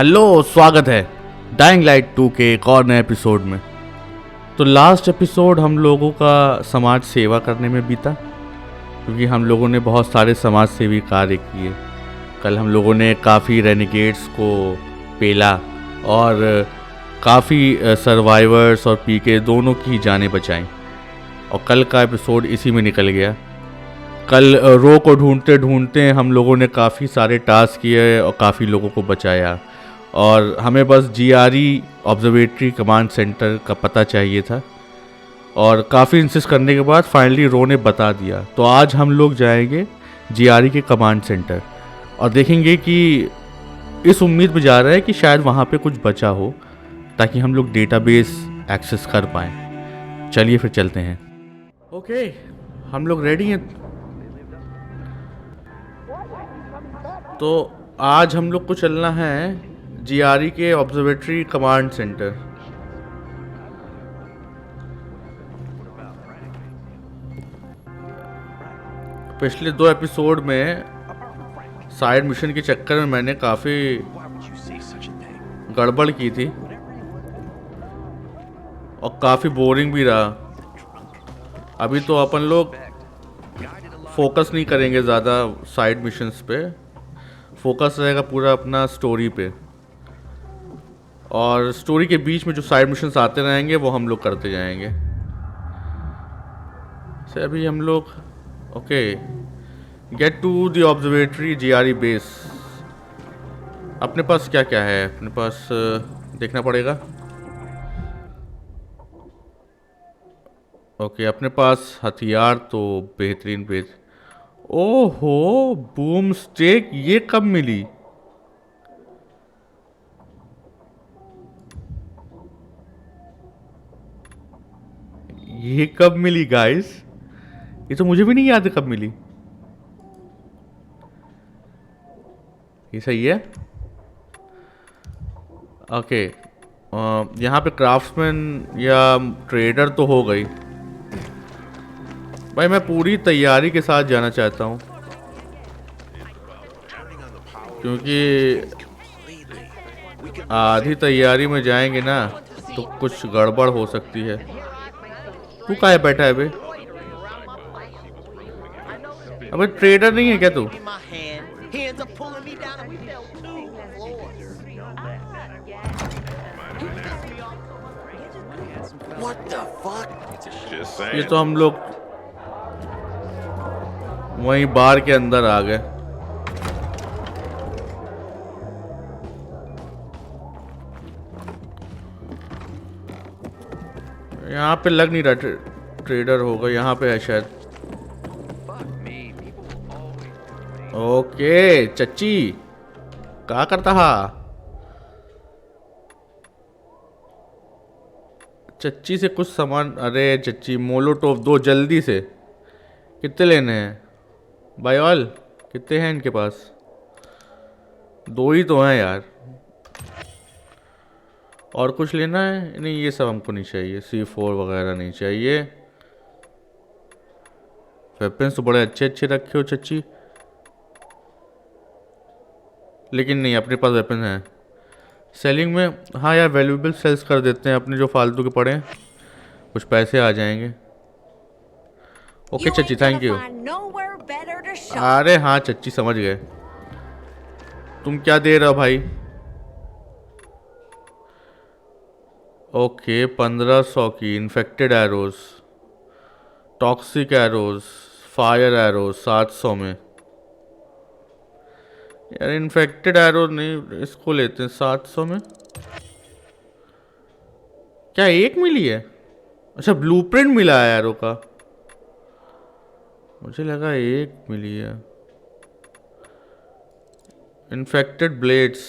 Hello, स्वागत है dying light 2 के एक और नए एपिसोड में। तो लास्ट एपिसोड हम लोगों का समाज सेवा करने में बीता, क्योंकि हम लोगों ने बहुत सारे समाज सेवी कार्य किए। कल हम लोगों ने काफ़ी रेनिगेट्स को पेला और काफ़ी सर्वाइवर्स और पीके दोनों की जानें बचाईं, और कल का एपिसोड इसी में निकल गया। कल रो को ढूंढते ढूंढते हम लोगों ने काफ़ी सारे टास्क किए और काफ़ी लोगों को बचाया, और हमें बस जीआरई ऑब्जर्वेटरी कमांड सेंटर का पता चाहिए था। और काफ़ी इंसिस्ट करने के बाद फाइनली रो ने बता दिया। तो आज हम लोग जाएंगे जीआरई के कमांड सेंटर और देखेंगे कि इस उम्मीद में जा रहा है कि शायद वहाँ पे कुछ बचा हो, ताकि हम लोग डेटाबेस एक्सेस कर पाएँ। चलिए फिर चलते हैं। ओके, हम लोग रेडी हैं। तो आज हम लोग को चलना है जीआरई के ऑब्जर्वेटरी कमांड सेंटर। पिछले 2 एपिसोड में साइड मिशन के चक्कर में मैंने काफ़ी गड़बड़ की थी और काफ़ी बोरिंग भी रहा। अभी तो अपन लोग फोकस नहीं करेंगे ज़्यादा साइड मिशंस पे, फोकस रहेगा पूरा अपना स्टोरी पे, और स्टोरी के बीच में जो साइड मिशंस आते रहेंगे वो हम लोग करते जाएंगे। से अभी हम लोग okay, get to the observatory GRE base. अपने पास क्या क्या है? अपने पास देखना पड़ेगा। ओके, अपने पास हथियार तो बेहतरीन ओहो, बूम स्टिक, ये कब मिली? ये कब मिली गाइस? ये तो मुझे भी नहीं याद है कब मिली। ये सही है। ओके, यहाँ पे क्राफ्ट्समैन या ट्रेडर तो हो गई। भाई मैं पूरी तैयारी के साथ जाना चाहता हूँ, क्योंकि आधी तैयारी में जाएंगे ना तो कुछ गड़बड़ हो सकती है। तू काहे बैठा है बे? अबे ट्रेडर नहीं है क्या तू? ये तो हम लोग वहीं बार के अंदर आ गए। यहाँ पे लग नहीं रहा ट्रेडर होगा, यहाँ पे है शायद। ओके चच्ची, क्या करता हा? चच्ची से कुछ सामान। अरे चच्ची, मोलोटोव दो जल्दी से। कितने लेने हैं बायोल? कितने हैं इनके पास? 2 ही तो हैं यार। और कुछ लेना है? नहीं, ये सब हमको नहीं चाहिए। C4 वगैरह नहीं चाहिए। वेपन्स तो बड़े अच्छे अच्छे रखे हो चच्ची, लेकिन नहीं, अपने पास वेपन है। सेलिंग में हाँ यार, वैल्यूएबल सेल्स कर देते हैं अपने जो फालतू के पड़े हैं, कुछ पैसे आ जाएंगे। ओके चच्ची, थैंक यू। अरे हाँ चच्ची, समझ गए। तुम क्या दे रहे हो भाई? ओके, 1500 की infected arrows, toxic arrows, fire arrows 700 में। यार इन्फेक्टेड एरो नहीं, इसको लेते हैं 700 में। क्या एक मिली है? अच्छा, ब्लूप्रिंट मिला है एरो का, मुझे लगा एक मिली है। इन्फेक्टेड ब्लेड्स,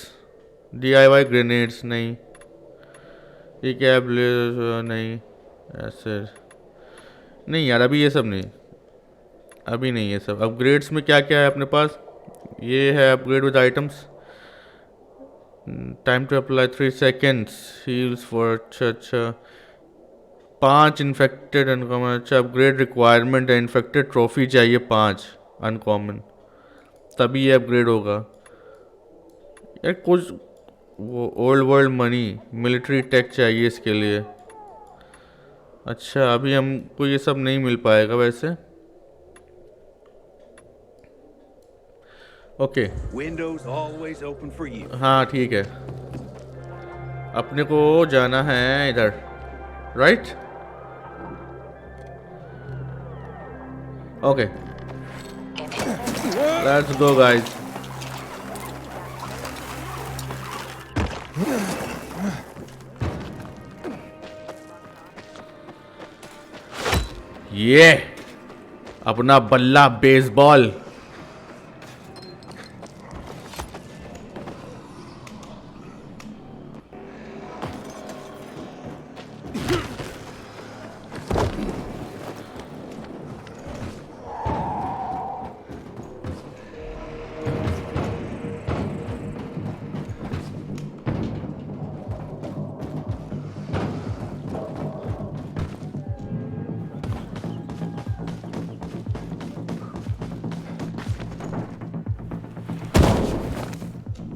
DIY ग्रेनेड्स नहीं। ये क्या है? ब्लेड नहीं, ऐसे नहीं यार, अभी ये सब नहीं, अभी नहीं। ये सब अपग्रेड्स में क्या क्या है अपने पास? ये है upgrade with items, time to apply 3 seconds, heals for. अच्छा 5 इन्फेक्टेड अनकॉमन। अच्छा, अपग्रेड रिक्वायरमेंट है, इन्फेक्टेड ट्रॉफी चाहिए 5 अनकॉमन, तभी ये अपग्रेड होगा। यार कुछ वो old world money, military tech चाहिए इसके लिए। अच्छा, अभी हमको ये सब नहीं मिल पाएगा वैसे। Okay, Windows always open for you. हाँ ठीक है, अपने को जाना है इधर, right? Okay, let's go guys. ये अपना बल्ला बेसबॉल।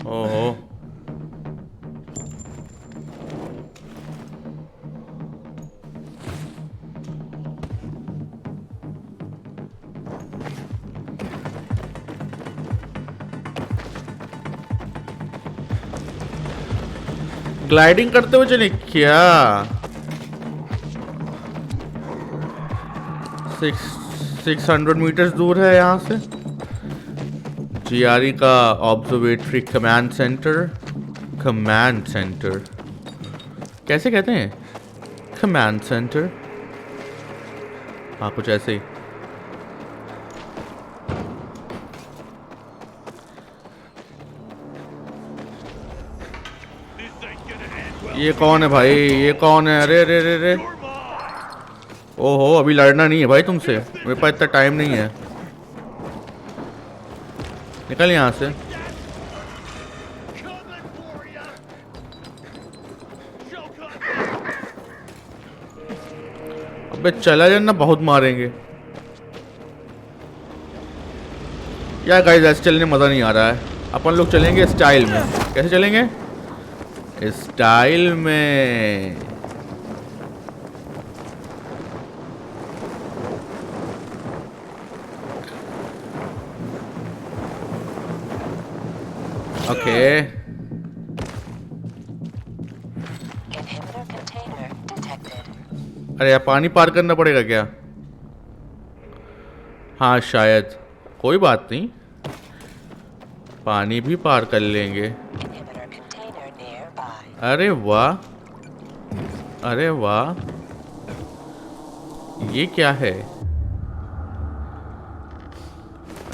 ओहो, ग्लाइडिंग करते हुए चले क्या? 600 मीटर्स दूर है यहाँ से जीआरई का observatory command centre. Command centre कैसे कहते हैं? कमांड सेंटर, हाँ कुछ ऐसे ही। ये कौन है भाई? ये कौन है? अरे अरे अरे अरे, ओहो, अभी लड़ना नहीं है भाई तुमसे, मेरे पास इतना टाइम नहीं है। निकल यहाँ से। अबे चला जाना, बहुत मारेंगे यार। गाइस ऐसे चलने मज़ा नहीं आ रहा है। अपन लोग चलेंगे स्टाइल में। कैसे चलेंगे? स्टाइल में। ओके, अरे यार पानी पार करना पड़ेगा क्या? हाँ शायद, कोई बात नहीं, पानी भी पार कर लेंगे। अरे वाह, अरे वाह, ये क्या है?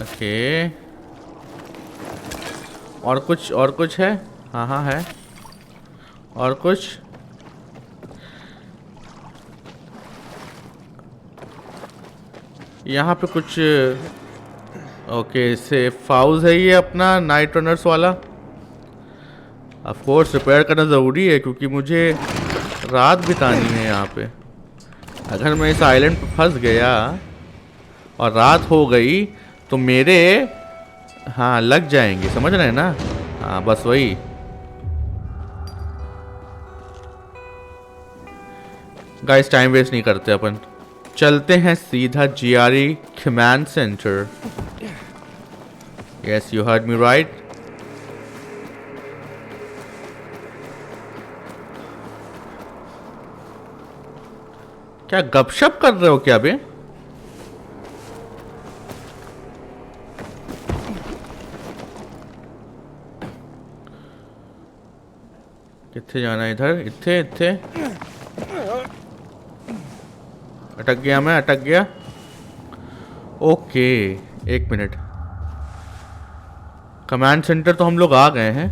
ओके, और कुछ है? हाँ हाँ है, और कुछ? यहाँ पे कुछ, ओके, सेफ हाउस है ये अपना नाइट रनर्स वाला। ऑफ कोर्स रिपेयर करना ज़रूरी है क्योंकि मुझे रात बितानी है यहाँ पे। अगर मैं इस आइलैंड पे फंस गया और रात हो गई तो मेरे, हाँ, लग जाएंगे, समझ रहे हैं ना? हाँ बस वही। गाइस टाइम वेस्ट नहीं करते अपन, चलते हैं सीधा GRE command centre. Yes, you heard me right. क्या गपशप कर रहे हो क्या बे? किथे जाना है? इधर, इथे इथे। अटक गया मैं, अटक गया। ओके, एक मिनट। कमांड सेंटर तो हम लोग आ गए हैं।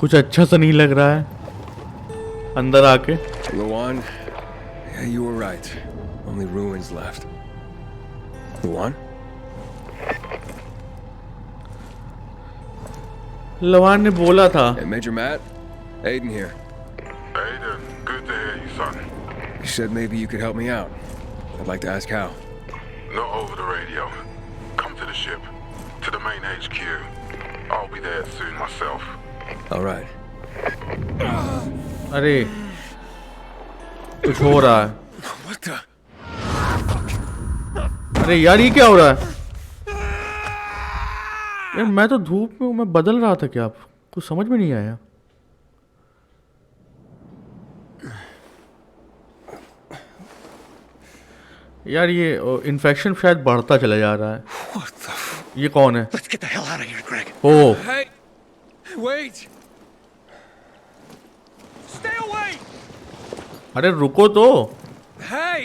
कुछ अच्छा सा नहीं लग रहा है अंदर आके। Luan, yeah, you were right. Only ruins left. Luan? Lavan ने बोला था। Hey, Major Matt, Aiden here. Aiden, good to hear you, son. You said maybe you could help me out. I'd like to ask how. Not over the radio. Come to the ship. To the main HQ. I'll be there soon myself. All right. अरे कुछ हो रहा है। What the? अरे यार ये क्या हो रहा है यार? मैं तो धूप में हूँ, मैं बदल रहा था क्या? कुछ समझ में नहीं आया। यार ये इन्फेक्शन शायद बढ़ता चला जा रहा है। What the? ये कौन है? Let's get the hell out of here, Greg. O Hey! Wait! Stay away! अरे रुको तो। Hey!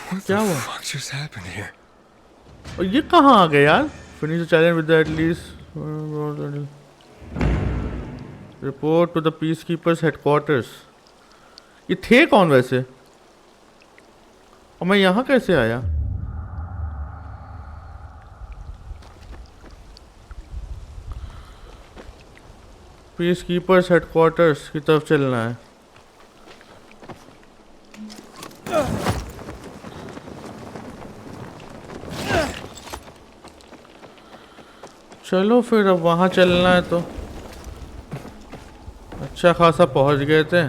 What क्या the हुआ? fuck just happened here? और ये कहाँ आ गए यार? Finish the challenge with at least report to the peacekeepers headquarters. ये थे कौन वैसे? और मैं यहाँ कैसे आया? पीस कीपर्स हेडक्वार्टर्स की तरफ चलना है। चलो फिर अब वहाँ चलना है तो अच्छा खासा पहुँच गए थे।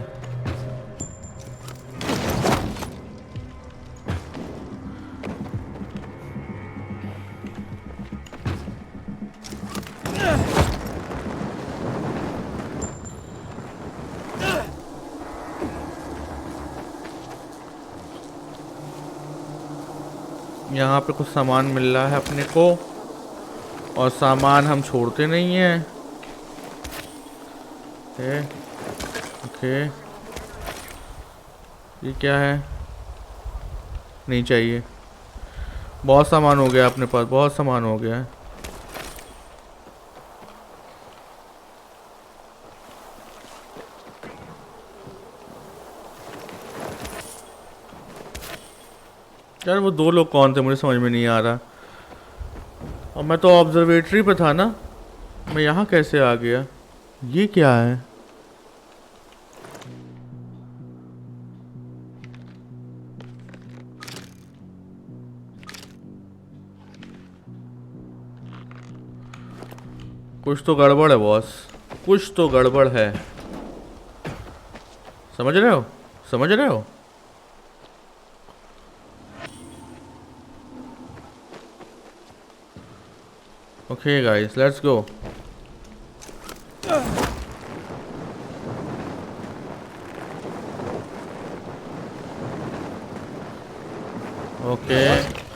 यहाँ पे कुछ सामान मिल रहा है अपने को और सामान हम छोड़ते नहीं हैं। ओके ये क्या है? नहीं चाहिए। बहुत सामान हो गया अपने पास, बहुत सामान हो गया है। यार वो दो लोग कौन थे मुझे समझ में नहीं आ रहा। और मैं तो ऑब्जर्वेटरी पे था ना, मैं यहाँ कैसे आ गया? ये क्या है? कुछ तो गड़बड़ है बॉस, कुछ तो गड़बड़ है। समझ रहे हो? समझ रहे हो? Okay guys, let's go. Okay.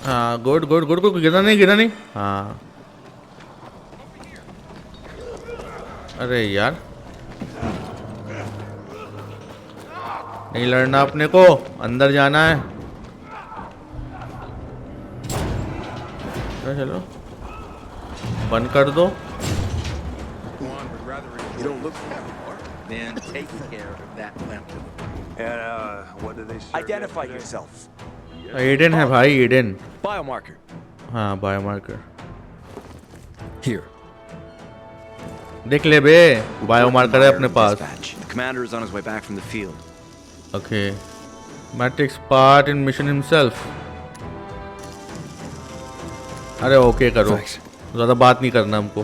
हाँ गुड गुड गुड गुड, गिरा नहीं। हाँ अरे यार नहीं लड़ना अपने को, अंदर जाना है। चलो बंद कर दो। You don't look then take care of that limp. And what do they say? Identify yourself. Aiden है भाई, एडन। Biomarker. हाँ बायोमार्कर। Here. देख ले बे, बायोमार्कर है अपने पास। Dispatch. The commander is on his way back from the field. Okay. Matt takes part in mission himself. अरे ओके करो, Thanks. ज़्यादा बात नहीं करना हमको,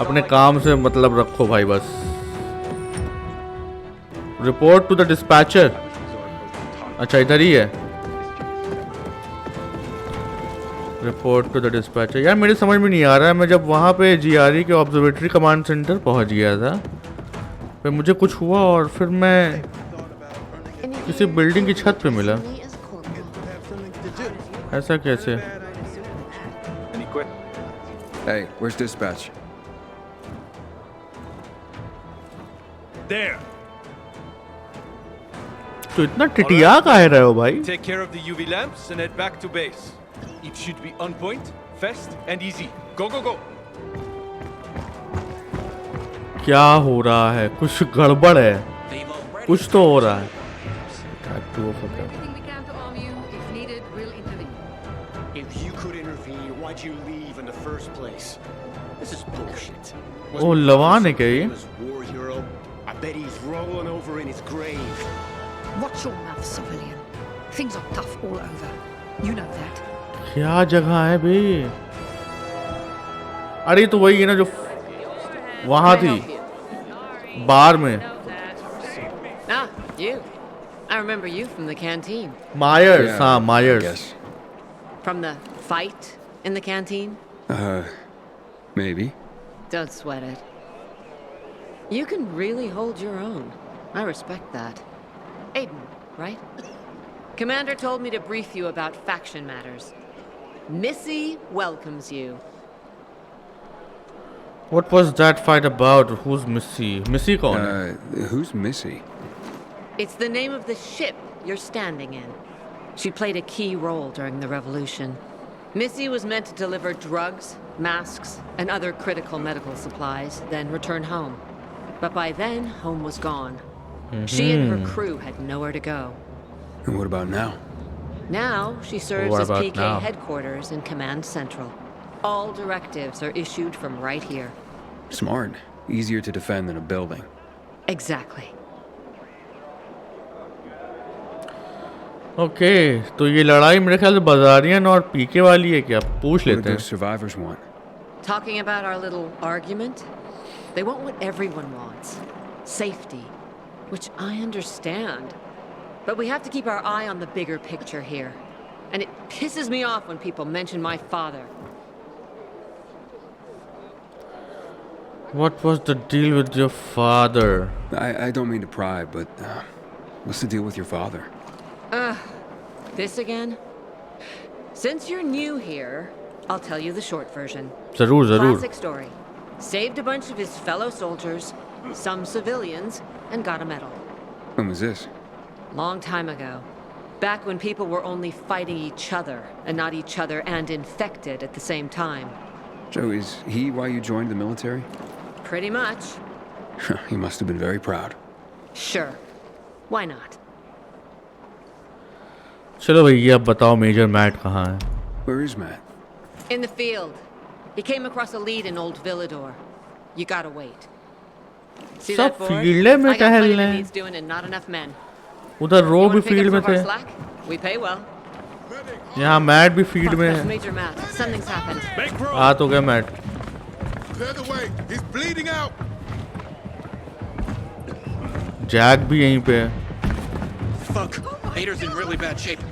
अपने काम से मतलब रखो भाई बस। Report to the dispatcher. अच्छा इधर ही है। Report to the dispatcher. यार मेरे समझ में नहीं आ रहा है, मैं जब वहाँ पे जीआरई के ऑब्जर्वेटरी कमांड सेंटर पहुँच गया था, फिर मुझे कुछ हुआ और फिर मैं किसी बिल्डिंग की छत पे मिला। ऐसा कैसे? Hey, where's dispatch? There. तो इतना टिटिया काहे रहे हो भाई? Take care of the UV lamps and head back to base. It should be on point, fast and easy. Go go go. क्या हो रहा है? कुछ गड़बड़ है, कुछ तो हो रहा है। Everything we can to arm you. If needed, we'll intervene. If you could intervene, why'd you leave in the first place? This is bullshit. ओ लवान है क्या ये? War hero. I bet he's rolling over in his grave. Watch your mouth, civilian. Things are tough all over. You know that. क्या जगह है बे? अरे तो वही है ना जो वहाँ थी बार में. Ah, you. I remember you from the canteen. Myers, Yeah, हाँ I Myers. guess. From the fight in the canteen? Maybe. Don't sweat it. You can really hold your own. I respect that. Aiden, right? Commander told me to brief you about faction matters. Missy welcomes you. What was that fight about? Who's Missy? Missy कौन है? Who's Missy? It's the name of the ship you're standing in. She played a key role during the revolution. Missy was meant to deliver drugs, masks, and other critical medical supplies, then return home. But by then, home was gone. She and her crew had nowhere to go. And what about now? Now, she serves What as about PK now? headquarters in Command Central. All directives are issued from right here. Smart. Easier to defend than a building. Exactly. Okay तो ये लड़ाई मेरे ख्याल से बाजारियन और पीके वाली है क्या? पूछ What do लेते those हैं. survivors want? Talking about our little argument, they want what everyone wants. Safety. Which I understand. But we have to keep our eye on the bigger picture here. And it pisses me off when people mention my father. What was the deal with your father? I don't mean to pry, but what's the deal with your father? This again? Since you're new here, I'll tell you the short version. ज़रूर ज़रूर. Classic story. Saved a bunch of his fellow soldiers, some civilians, and got a medal. When was this? Long time ago. Back when people were only fighting each other, and not each other and infected at the same time. So is he why you joined the military? Pretty much. He must have been very proud. Sure. Why not? चलो भैया अब बताओ major mat कहाँ है? Where is Matt? In the field. He came across a lead in Old Villador. You gotta wait. See सब that board? Field में I got plenty टहल that हैं. needs doing and not enough men. उधर रो You भी wanna pick field up में some of थे. our slack? We pay well. यहाँ mat भी फील्ड Fuck, में that's है. Major Matt. Something's happened. Make room! आ तो गया Matt. Clear the way. He's bleeding out. Jack भी यहीं पे है. Fuck. Ader's in really bad shape.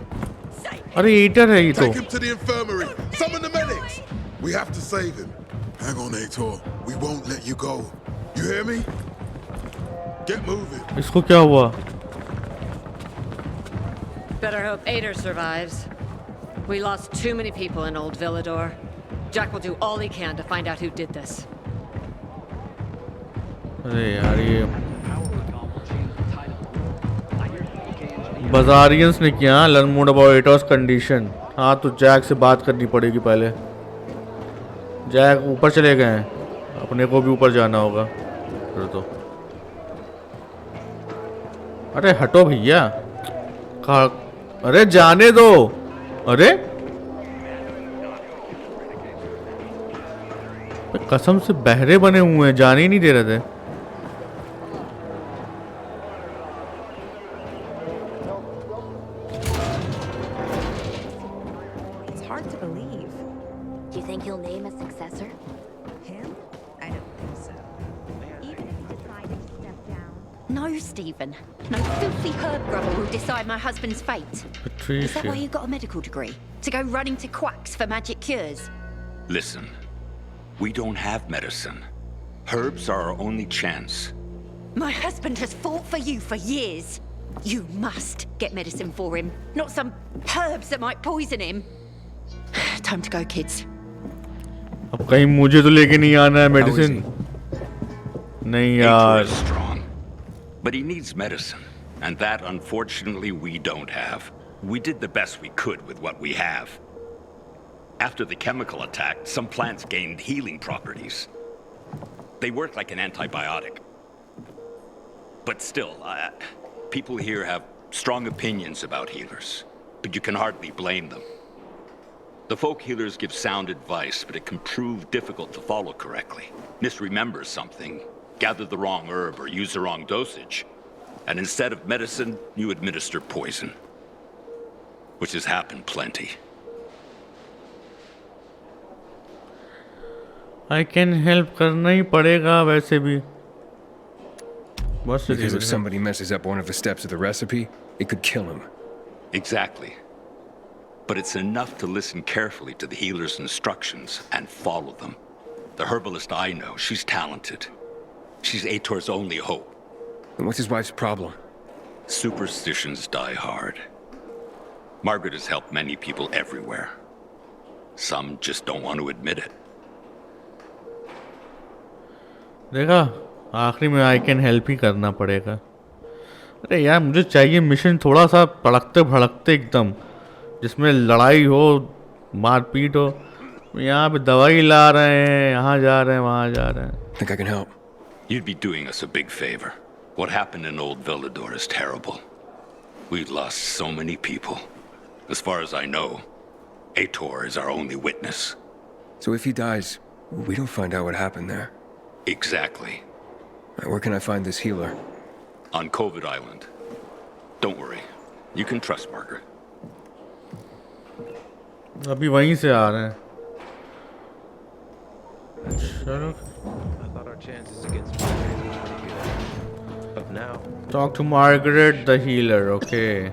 अरे एटर है ये तो. Take him to the infirmary. Summon the medics. We have to save him. Hang on, Aitor. We won't let you go. You hear me? Get moving. इसको क्या हुआ? Better hope Ader survives. We lost too many people in Old Villador. Jack will do all he can to find out who did this. अरे यार ये बाजारियंस ने किया. Learn more about otters condition. हाँ तो जैक से बात करनी पड़ेगी पहले. जैक ऊपर चले गए हैं. अपने को भी ऊपर जाना होगा. फिर तो अरे हटो भैया. कहाँ? अरे जाने दो. अरे कसम से बहरे बने हुए हैं. जाने ही नहीं दे रहे थे. It's hard to believe. Do you think he'll name a successor? Him? I don't think so. Even if he decided to step down. No, Stephen. No filthy herb grubber will decide my husband's fate. Is that Patricia. why you got a medical degree? To go running to quacks for magic cures? Listen, we don't have medicine. Herbs are our only chance. My husband has fought for you for years. You must get medicine for him, not some herbs that might poison him. Time to go, kids. अब कहीं मुझे तो लेके नहीं आना है medicine. नहीं Ator यार. is strong, but he needs medicine, and that unfortunately we don't have. We did the best we could with what we have. After the chemical attack, some plants gained healing properties. They work like an antibiotic. But still, people here have strong opinions about healers, but you can hardly blame them. The folk healers give sound advice, but it can prove difficult to follow correctly. Misremember something, gather the wrong herb, or use the wrong dosage. And instead of medicine, you administer poison. Which has happened plenty. I can help करना ही पड़ेगा वैसे भी. Because if somebody messes up one of the steps of the recipe, it could kill him. Exactly. But it's enough to listen carefully to the healer's instructions and follow them. The herbalist I know, she's talented. She's Aitor's only hope. And what's his wife's problem? Superstitions die hard. Margaret has helped many people everywhere. Some just don't want to admit it. देखा आखिरी में I can help ही करना पड़ेगा. अरे यार मुझे चाहिए mission थोड़ा सा भड़कते भड़कते एकदम, जिसमें लड़ाई हो, मारपीट हो. यहाँ पे दवाई ला रहे हैं, यहाँ जा रहे हैं, वहाँ जा रहे हैं. Think I can help? You'd be doing us a big favor. What happened in Old Villador is terrible. We've lost so many people. As far as I know, Aitor is our only witness. So if he dies, we don't find out what happened there. Exactly. Where can I find this healer? On COVID Island. Don't worry. You can trust Margaret. अभी वहीं से आ रहे हैं. चलो. I thought our chances against Margaret were pretty good. But now. Talk to Margaret the healer. Okay.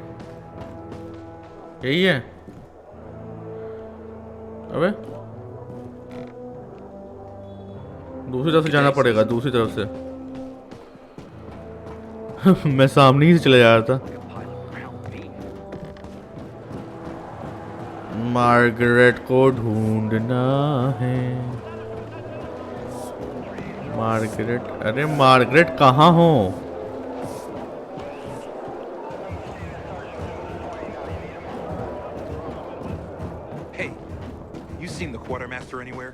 यही है. अबे दूसरी तरफ से जाना पड़ेगा, दूसरी तरफ से. मैं सामने ही से चले जा रहा था. मार्गरेट को ढूंढना है. मार्गरेट, अरे मार्गरेट कहाँ हो? Hey, you seen the quartermaster anywhere?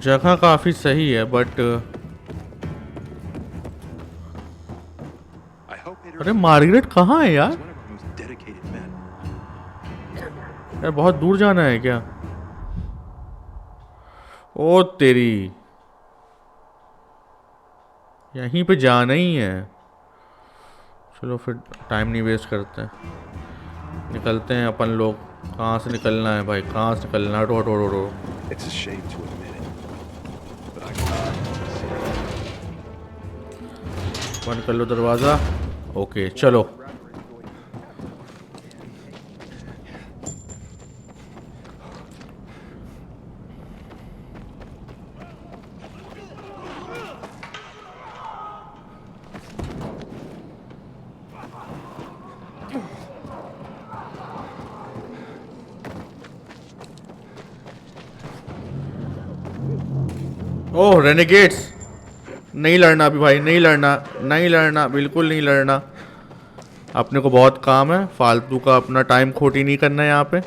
जगह काफी सही है बट अरे मार्गरेट कहाँ है यार? यार बहुत दूर जाना है क्या? ओ तेरी, यहीं पे जाना ही है. चलो फिर टाइम नहीं वेस्ट करते हैं, निकलते हैं अपन लोग. कहाँ से निकलना है भाई, कहाँ से निकलना है? रो. It's a shame to admit it, but I बंद कर लो दरवाज़ा. ओके चलो. ओह रेनेगेट्स. नहीं लड़ना अभी भाई, नहीं लड़ना, बिल्कुल नहीं लड़ना. अपने को बहुत काम है, फालतू का अपना टाइम खोटी नहीं करना है. यहाँ पे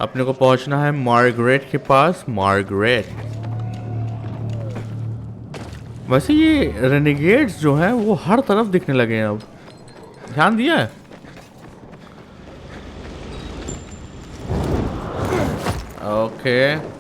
अपने को पहुँचना है मार्गरेट के पास. मार्गरेट, वैसे ये रेनेगेट्स जो हैं वो हर तरफ दिखने लगे हैं अब. ध्यान दिया है? Okay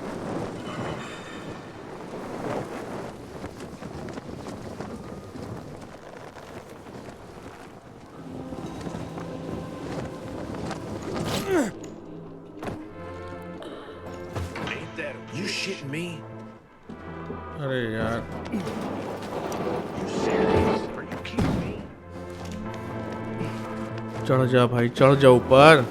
You shitting me? अरे यार, Are you kidding me? चढ़ जा भाई, चढ़ जा ऊपर.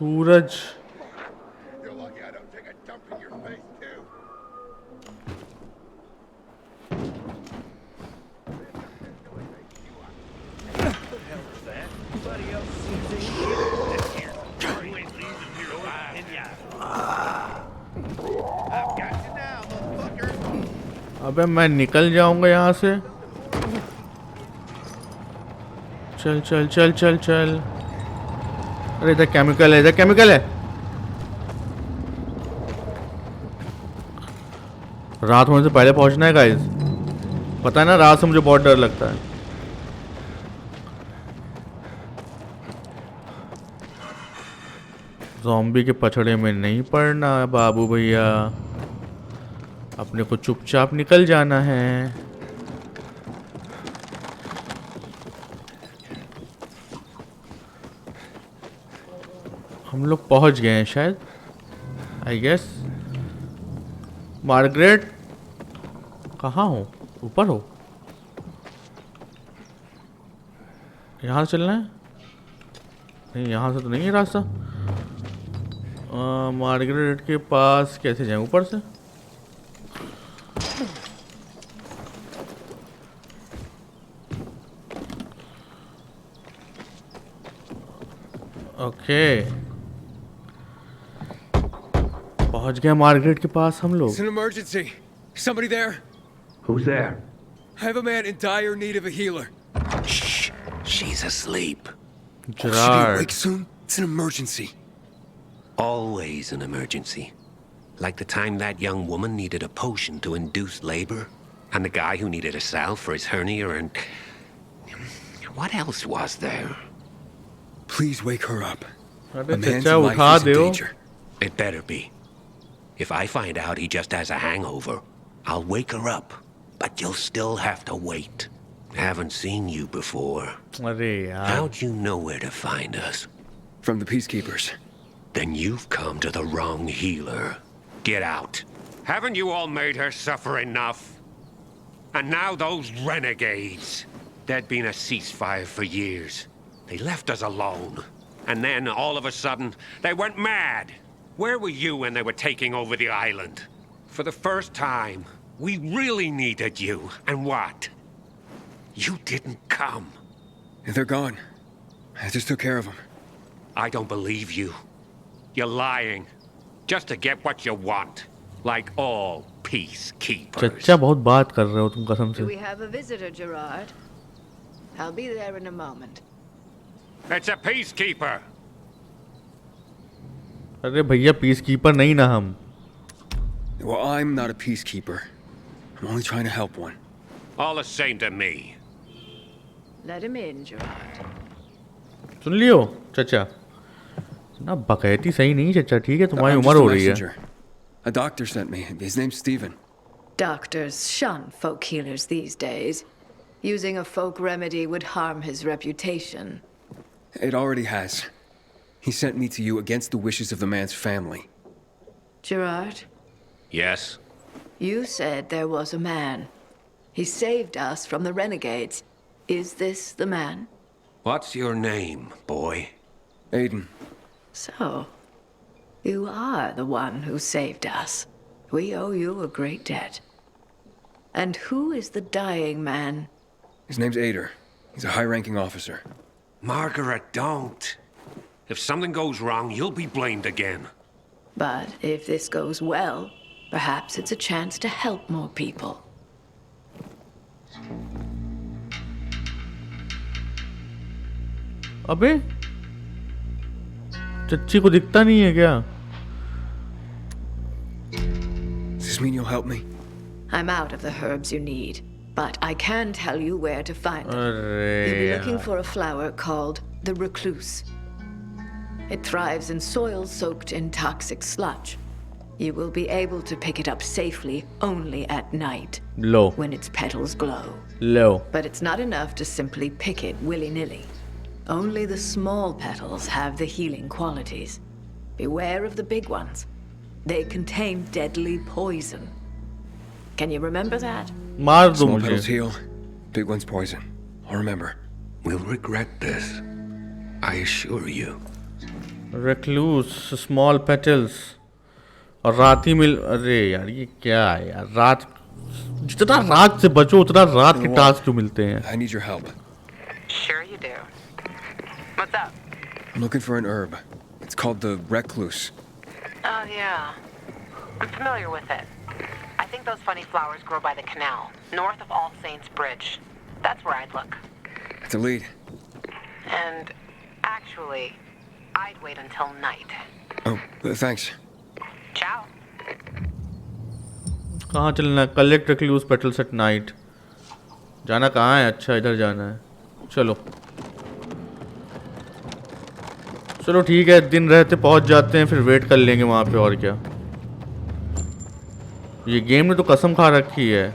सूरज, You're lucky I don't take a dump in your face, too. What the hell is that? अबे मैं निकल जाऊंगा यहाँ से। चल चल चल चल चल। अरे इधर केमिकल है, इधर केमिकल है। रात होने से पहले पहुंचना है गाइस। पता है ना, रात से मुझे बहुत डर लगता है। ज़ॉम्बी के पछड़े में नहीं पड़ना बाबू भैया, अपने को चुपचाप निकल जाना है। हम लोग पहुंच गए हैं शायद, आई गेस। मार्गरेट कहाँ हो? ऊपर हो? यहाँ से चलना है? नहीं, यहाँ से तो नहीं है रास्ता। मार्गरेट के पास कैसे जाएं? ऊपर से? ओके, पहुंच गए मार्गरेट के पास हम लोग। It's an emergency. Somebody there? Who's there? I have a man in dire need of a healer. Shh. She's asleep. Should he Gerard. awake soon? It's an emergency. Always an emergency. Like the time that young woman needed a potion to induce labor, and the guy who needed a salve for his hernia, and... what else was there? Please wake her up. A अरे man's चचा life उठा is in दो। danger. It better be. If I find out he just has a hangover, I'll wake her up. But you'll still have to wait. Haven't seen you before. अरे यार, How'd you know where to find us? From the peacekeepers. Then you've come to the wrong healer. Get out. Haven't you all made her suffer enough? And now those renegades. There'd been a ceasefire for years. They left us alone. And then, all of a sudden, they went mad. Where were you when they were taking over the island? For the first time, we really needed you. And what? You didn't come. They're gone. I just took care of them. I don't believe you. You're lying. Just to get what you want. Like all peacekeepers. चचा बहुत बात कर रहे हो तुम कसम Do से। we have a visitor, Gerard? I'll be there in a moment. It's a peacekeeper. अरे भैया पीस कीपर नहीं ना हम। Well, I'm not a peacekeeper. I'm only trying to help one. All the same to me. Let him in, Gerard. सुन लियो चचा, ना बकैती सही नहीं चचा, ठीक है? तुम्हारी I'm उम्र just a हो रही है। messenger. A doctor sent me. His name's Stephen. Doctors shun folk healers these days. Using a folk remedy would harm his reputation. It already has. He sent me to you against the wishes of the man's family. Gerard, Yes? you said there was a man. He saved us from the renegades. Is this the man? What's your name, boy? Aiden. So, you are the one who saved us. We owe you a great debt. And who is the dying man? His name's Ader. He's a high-ranking officer. Margaret, don't. If something goes wrong, you'll be blamed again. But if this goes well, perhaps it's a chance to help more people. अबे चच्ची को दिखता नहीं है क्या? Does this mean you'll help me? I'm out of the herbs you need, but I can tell you where to find them. अरे You'll be looking यार। for a flower called the recluse. It thrives in soil soaked in toxic sludge. You will be able to pick it up safely only at night, low when its petals glow. Low. But it's not enough to simply pick it willy-nilly. Only the small petals have the healing qualities. Beware of the big ones. They contain deadly poison. Can you remember that? मार दो Small petals मुझे। heal. Big one's poison. I'll remember. We'll regret this. I assure you. Recluse, small petals, और रात ही मिल। अरे यार ये क्या है यार, रात जितना रात से बचो उतना रात के टास्क क्यों मिलते हैं? I need your help. Sure you do. What's up? I'm looking for an herb. It's called the recluse. Oh, yeah. I'm familiar with it. I think those funny flowers grow by the canal, north of All Saints Bridge. That's where I'd look. That's a lead. And actually, I'd wait until night. Oh, thanks. Ciao. कहाँ चलना है? Collect recluse petals at night. जाना कहाँ है? अच्छा इधर जाना है। चलो चलो ठीक है, दिन रहते पहुंच जाते हैं, फिर वेट कर लेंगे वहाँ पे। और क्या, ये गेम ने तो कसम खा रखी है,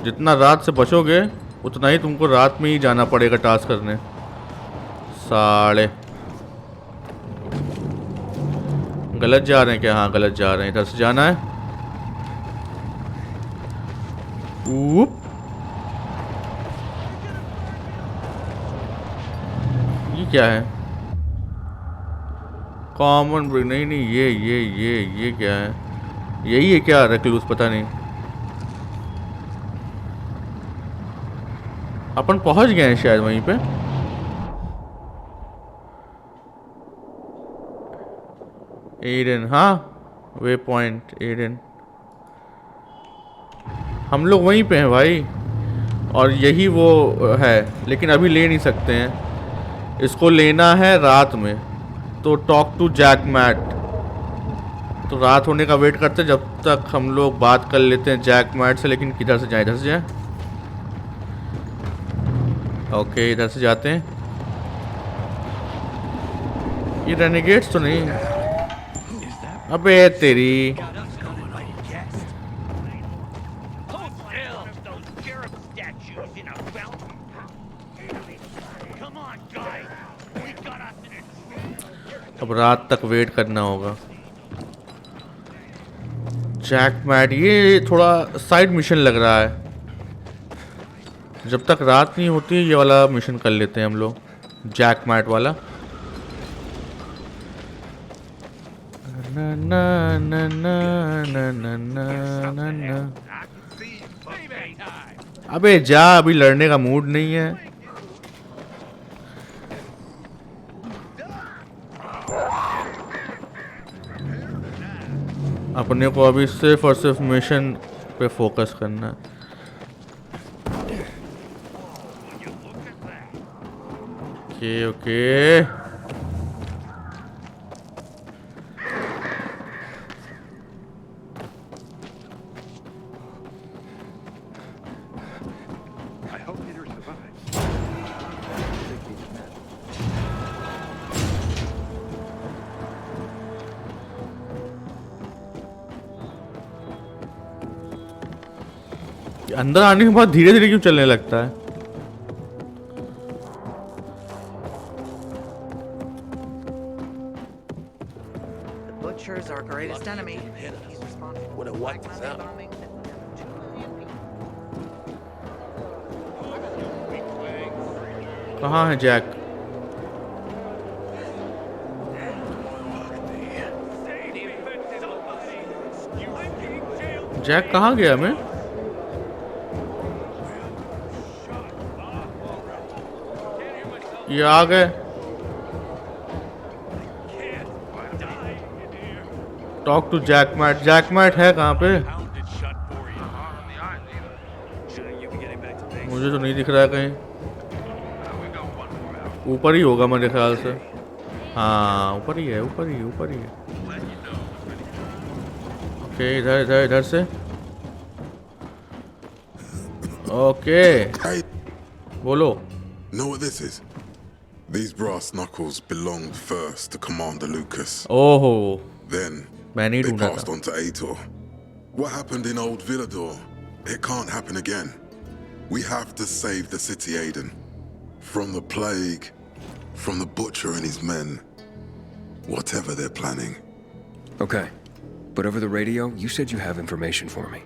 जितना रात से बचोगे उतना ही तुमको रात में ही जाना पड़ेगा टास्क करने। साले गलत जा रहे हैं क्या? हाँ गलत जा रहे हैं, इधर से जाना है। ऊप, ये क्या है? Common break? नहीं नहीं, ये क्या है? यही है क्या रेक्लूस? पता नहीं। अपन पहुंच गए हैं शायद वहीं पे। एडन, हाँ वे पॉइंट एडन, हम लोग वहीं पे हैं भाई। और यही वो है, लेकिन अभी ले नहीं सकते हैं, इसको लेना है रात में। तो टॉक टू जैक मैट, तो रात होने का वेट करते हैं, जब तक हम लोग बात कर लेते हैं जैक मैट से। लेकिन किधर से जाएं? इधर से जाएं? ओके इधर से जाते हैं। ये रेनेगेट्स तो नहीं? अबे तेरी, अब रात तक वेट करना होगा। जैक मैट, ये थोड़ा साइड मिशन लग रहा है। जब तक रात नहीं होती ये वाला मिशन कर लेते हैं हम लोग, जैक मैट वाला। ना ना ना ना ना ना ना ना। अबे जा, अभी लड़ने का मूड नहीं है। अपने को अभी सिर्फ और सिर्फ मिशन पे फोकस करना है। ओके ओके, अंदर आने के बाद धीरे धीरे क्यों चलने लगता है? The butcher's our greatest enemy. He's responsible for what was that? कहाँ है जैक? जैक कहाँ गया? मैं ये आ गए। Talk to Jack Matt. Jack Matt है कहाँ पे? मुझे तो नहीं दिख रहा है कहीं। ऊपर ही होगा मेरे ख्याल से। हाँ ऊपर ही है, ऊपर ही है। ओके इधर इधर इधर से। ओके बोलो। Know what this is? These brass knuckles belonged first to Commander Lucas. Oh. Then they passed on to Aitor. What happened in Old Villador? It can't happen again. We have to save the city, Aiden. From the plague, from the butcher and his men. Whatever they're planning. Okay. But over the radio, you said you have information for me.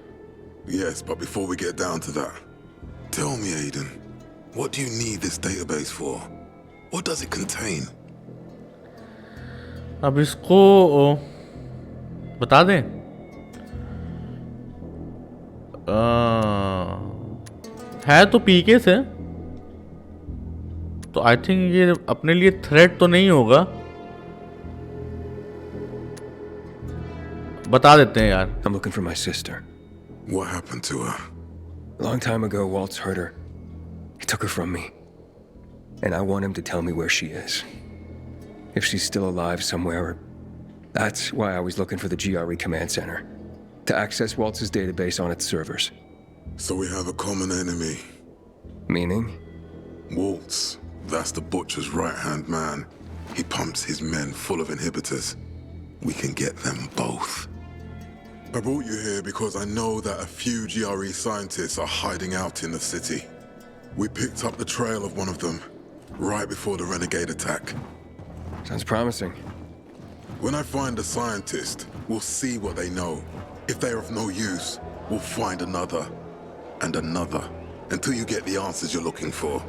Yes, but before we get down to that, tell me, Aiden, what do you need this database for? What does it contain? अब इसको बता दें। है तो पीके से, तो I think ये अपने लिए थ्रेट तो नहीं होगा। बता देते हैं यार. I'm looking for my sister. What happened to her? A long time ago, Walt's hurt her. He took her from me. And I want him to tell me where she is. If she's still alive somewhere. That's why I was looking for the GRE command center. To access Walt's database on its servers. So we have a common enemy. Meaning? Waltz. That's the Butcher's right-hand man. He pumps his men full of inhibitors. We can get them both. I brought you here because I know that a few GRE scientists are hiding out in the city. We picked up the trail of one of them, right before the renegade attack. Sounds promising. When I find a scientist, we'll see what they know. If they're of no use, we'll find another, and another, until you get the answers you're looking for.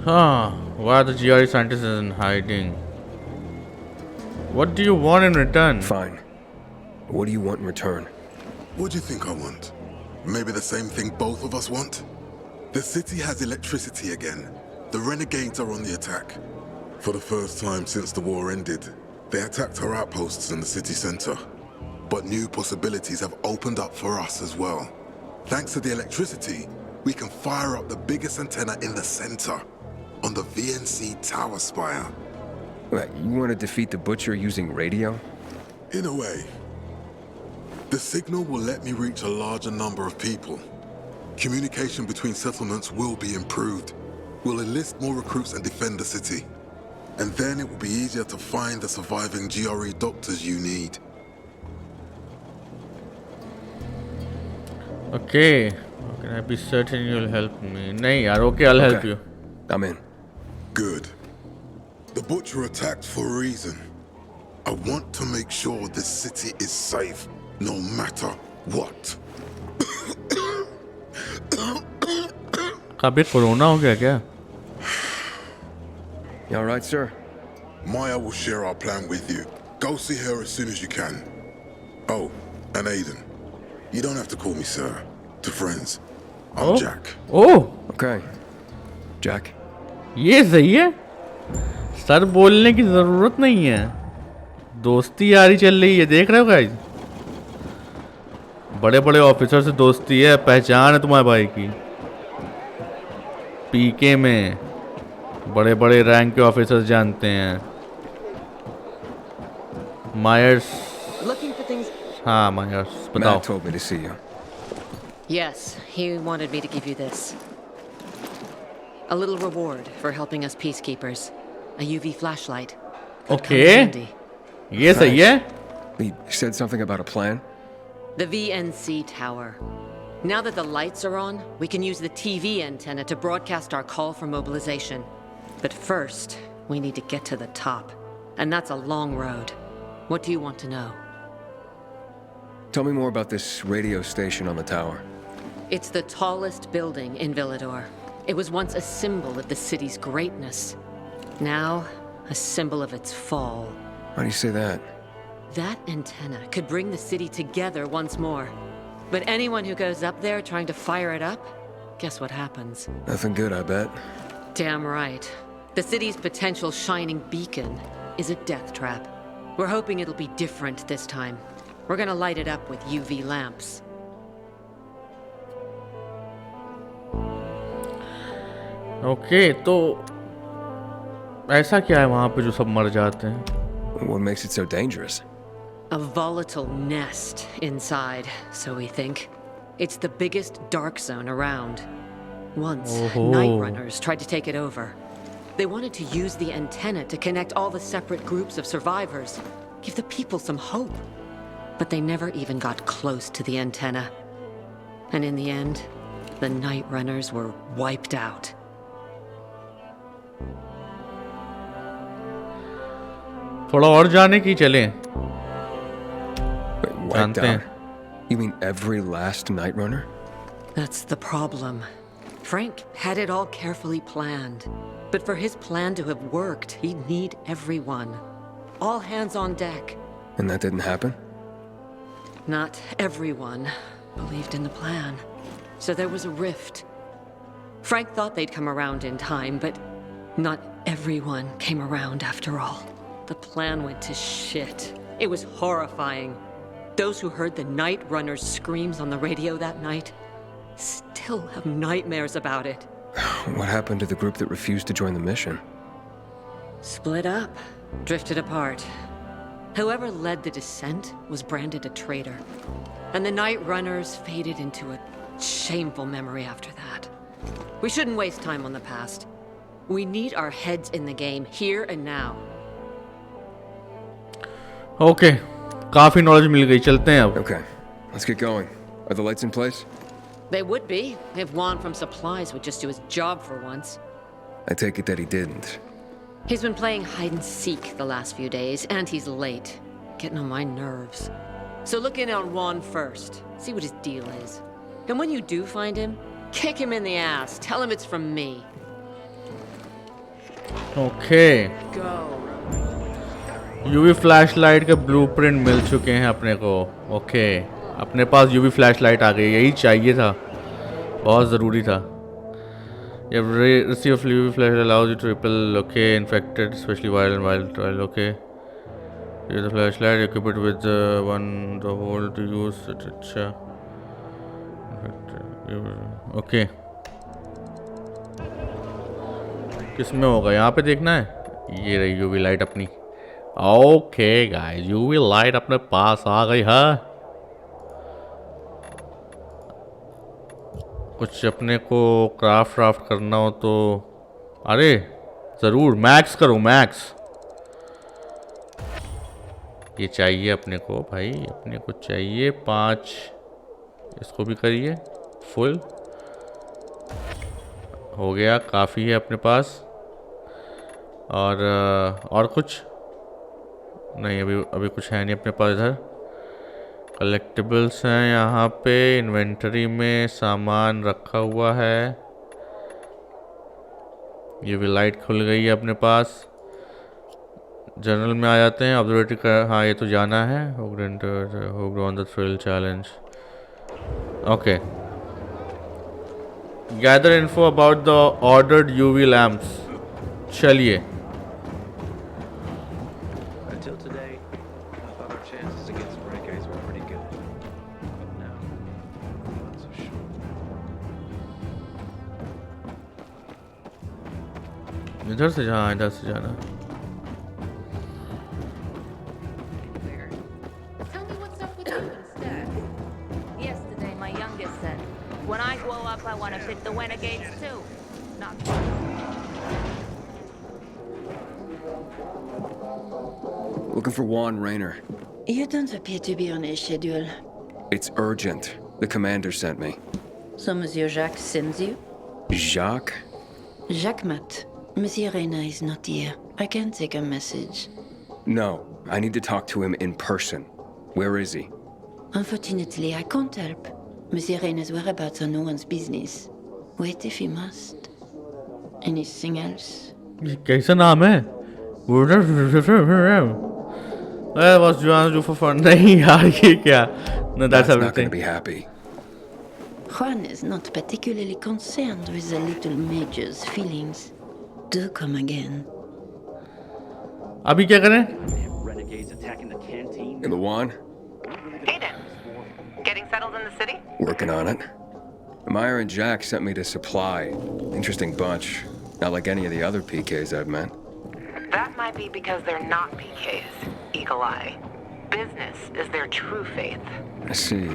Why are the GRE scientists in hiding? What do you want in return? Fine. What do you want in return? What do you think I want? Maybe the same thing both of us want? The city has electricity again. The renegades are on the attack. For the first time since the war ended, they attacked our outposts in the city center. But new possibilities have opened up for us as well. Thanks to the electricity, we can fire up the biggest antenna in the center, on the VNC tower spire. What, you want to defeat the Butcher using radio? In a way. The signal will let me reach a larger number of people. Communication between settlements will be improved. We'll enlist more recruits and defend the city. And then it will be easier to find the surviving GRE doctors you need. Okay. Can I be certain you'll help me? Nahi yaar, okay, I'll help you. I'm in. Good. The Butcher attacked for a reason. I want to make sure this city is safe, no matter what. कभी corona हो गया क्या? You all right, sir? Maya will share our plan with you. Go see her as soon as you can. Oh, and Aiden. You don't have to call me sir. To friends. I'm Jack. Oh! Okay. Jack. ये सही है? Sir बोलने की जरूरत नहीं है. दोस्ती यारी चल रही है, देख रहे हो गाइस? बड़े बड़े ऑफिसर से दोस्ती है, पहचान है तुम्हारे भाई की. पीके में बड़े बड़े रैंक के ऑफिसर्स जानते हैं. मायर्स. हाँ मायर्स, बताओ. Matt told me to see you. Yes, he wanted me to give you this. A little reward for helping us peacekeepers. A UV flashlight. Okay. ये सही है. He said something about a plan? The VNC tower. Now that the lights are on, we can use the TV antenna to broadcast our call for mobilization. But first, we need to get to the top. And that's a long road. What do you want to know? Tell me more about this radio station on the tower. It's the tallest building in Villador. It was once a symbol of the city's greatness. Now, a symbol of its fall. Why do you say that? That antenna could bring the city together once more. But anyone who goes up there trying to fire it up, guess what happens? Nothing good, I bet. Damn right. The city's potential shining beacon is a death trap. We're hoping it'll be different this time. We're gonna light it up with UV lamps. Okay, तो ऐसा क्या है वहाँ पे जो सब मर जाते हैं? What makes it so dangerous? A volatile nest inside, so we think. It's the biggest dark zone around. Once, night runners tried to take it over. They wanted to use the antenna to connect all the separate groups of survivors, give the people some hope. But they never even got close to the antenna. And in the end, the night runners were wiped out. थोड़ा और जाने की चलें. Wiped out? You mean every last night runner? That's the problem. Frank had it all carefully planned. But for his plan to have worked, he'd need everyone. All hands on deck. And that didn't happen? Not everyone believed in the plan. So there was a rift. Frank thought they'd come around in time, but not everyone came around after all. The plan went to shit. It was horrifying. Those who heard the Night Runner's screams on the radio that night still have nightmares about it. What happened to the group that refused to join the mission? Split up, drifted apart. Whoever led the descent was branded a traitor. And the Night Runners faded into a shameful memory after that. We shouldn't waste time on the past. We need our heads in the game, here and now. Okay. काफी knowledge मिल गई, चलते हैं अब. Okay, let's get going. Are the lights in place? They would be, if Juan from Supplies would just do his job for once. I take it that he didn't. He's been playing hide and seek the last few days, and he's late. Getting on my nerves. So look in on Juan first. See what his deal is. And when you do find him, kick him in the ass. Tell him it's from me. Okay. Go. UV flashlight के blueprint मिल चुके हैं अपने को. Okay, अपने पास UV flashlight आ गई. यही चाहिए था, बहुत ज़रूरी था. You have received UV flashlight allows you to repel infected, especially wild and wild trial. Okay, use the flashlight, equip it with the hole to use it. अच्छा, okay. किसमें होगा? यहाँ पे देखना है. ये रही UV लाइट अपनी. ओके गाइस, UV लाइट अपने पास आ गई है. कुछ अपने को क्राफ्ट करना हो तो अरे ज़रूर मैक्स करो, मैक्स. ये चाहिए अपने को भाई, अपने को चाहिए 5. इसको भी करिए फुल. हो गया, काफ़ी है अपने पास. और कुछ नहीं, अभी कुछ है नहीं अपने पास. इधर कलेक्टिबल्स हैं, यहाँ पे इन्वेंटरी में सामान रखा हुआ है. ये भी लाइट खुल गई है अपने पास. जनरल में आ जाते हैं. ऑब्जर्वेटरी का, हाँ ये तो जाना है. On the thrill challenge. Okay, gather info about the ordered UV lamps. चलिए. इधर से जाना, इधर से जाना. Tell me what's up with you instead. Yesterday, my youngest said, "When I grow up, I want to fit the renegades too." Not fun. Looking for Juan Raynor. You don't appear to be on his schedule. It's urgent. The commander sent me. So Monsieur Jacques sends you? Jacques? Jacques Mat. Monsieur Raynor is not here. I can take a message. No, I need to talk to him in person. Where is he? Unfortunately, I can't help. Monsieur Raynor's whereabouts are no one's business. Wait if you must. Anything else? कैसा नाम है? Was Juan for fun? नहीं यार, ये क्या? No, that's everything. Not going to be happy. Juan is not particularly concerned with the little major's feelings. Do come again. अभी क्या करें? Renegades attacking the canteen. In the Juan? Aiden, getting settled in the city? Working on it. Meyer and Jack sent me to Supply. Interesting bunch. Not like any of the other PKs I've met. That might be because they're not PKs, Eagle Eye. Business is their true faith. I see.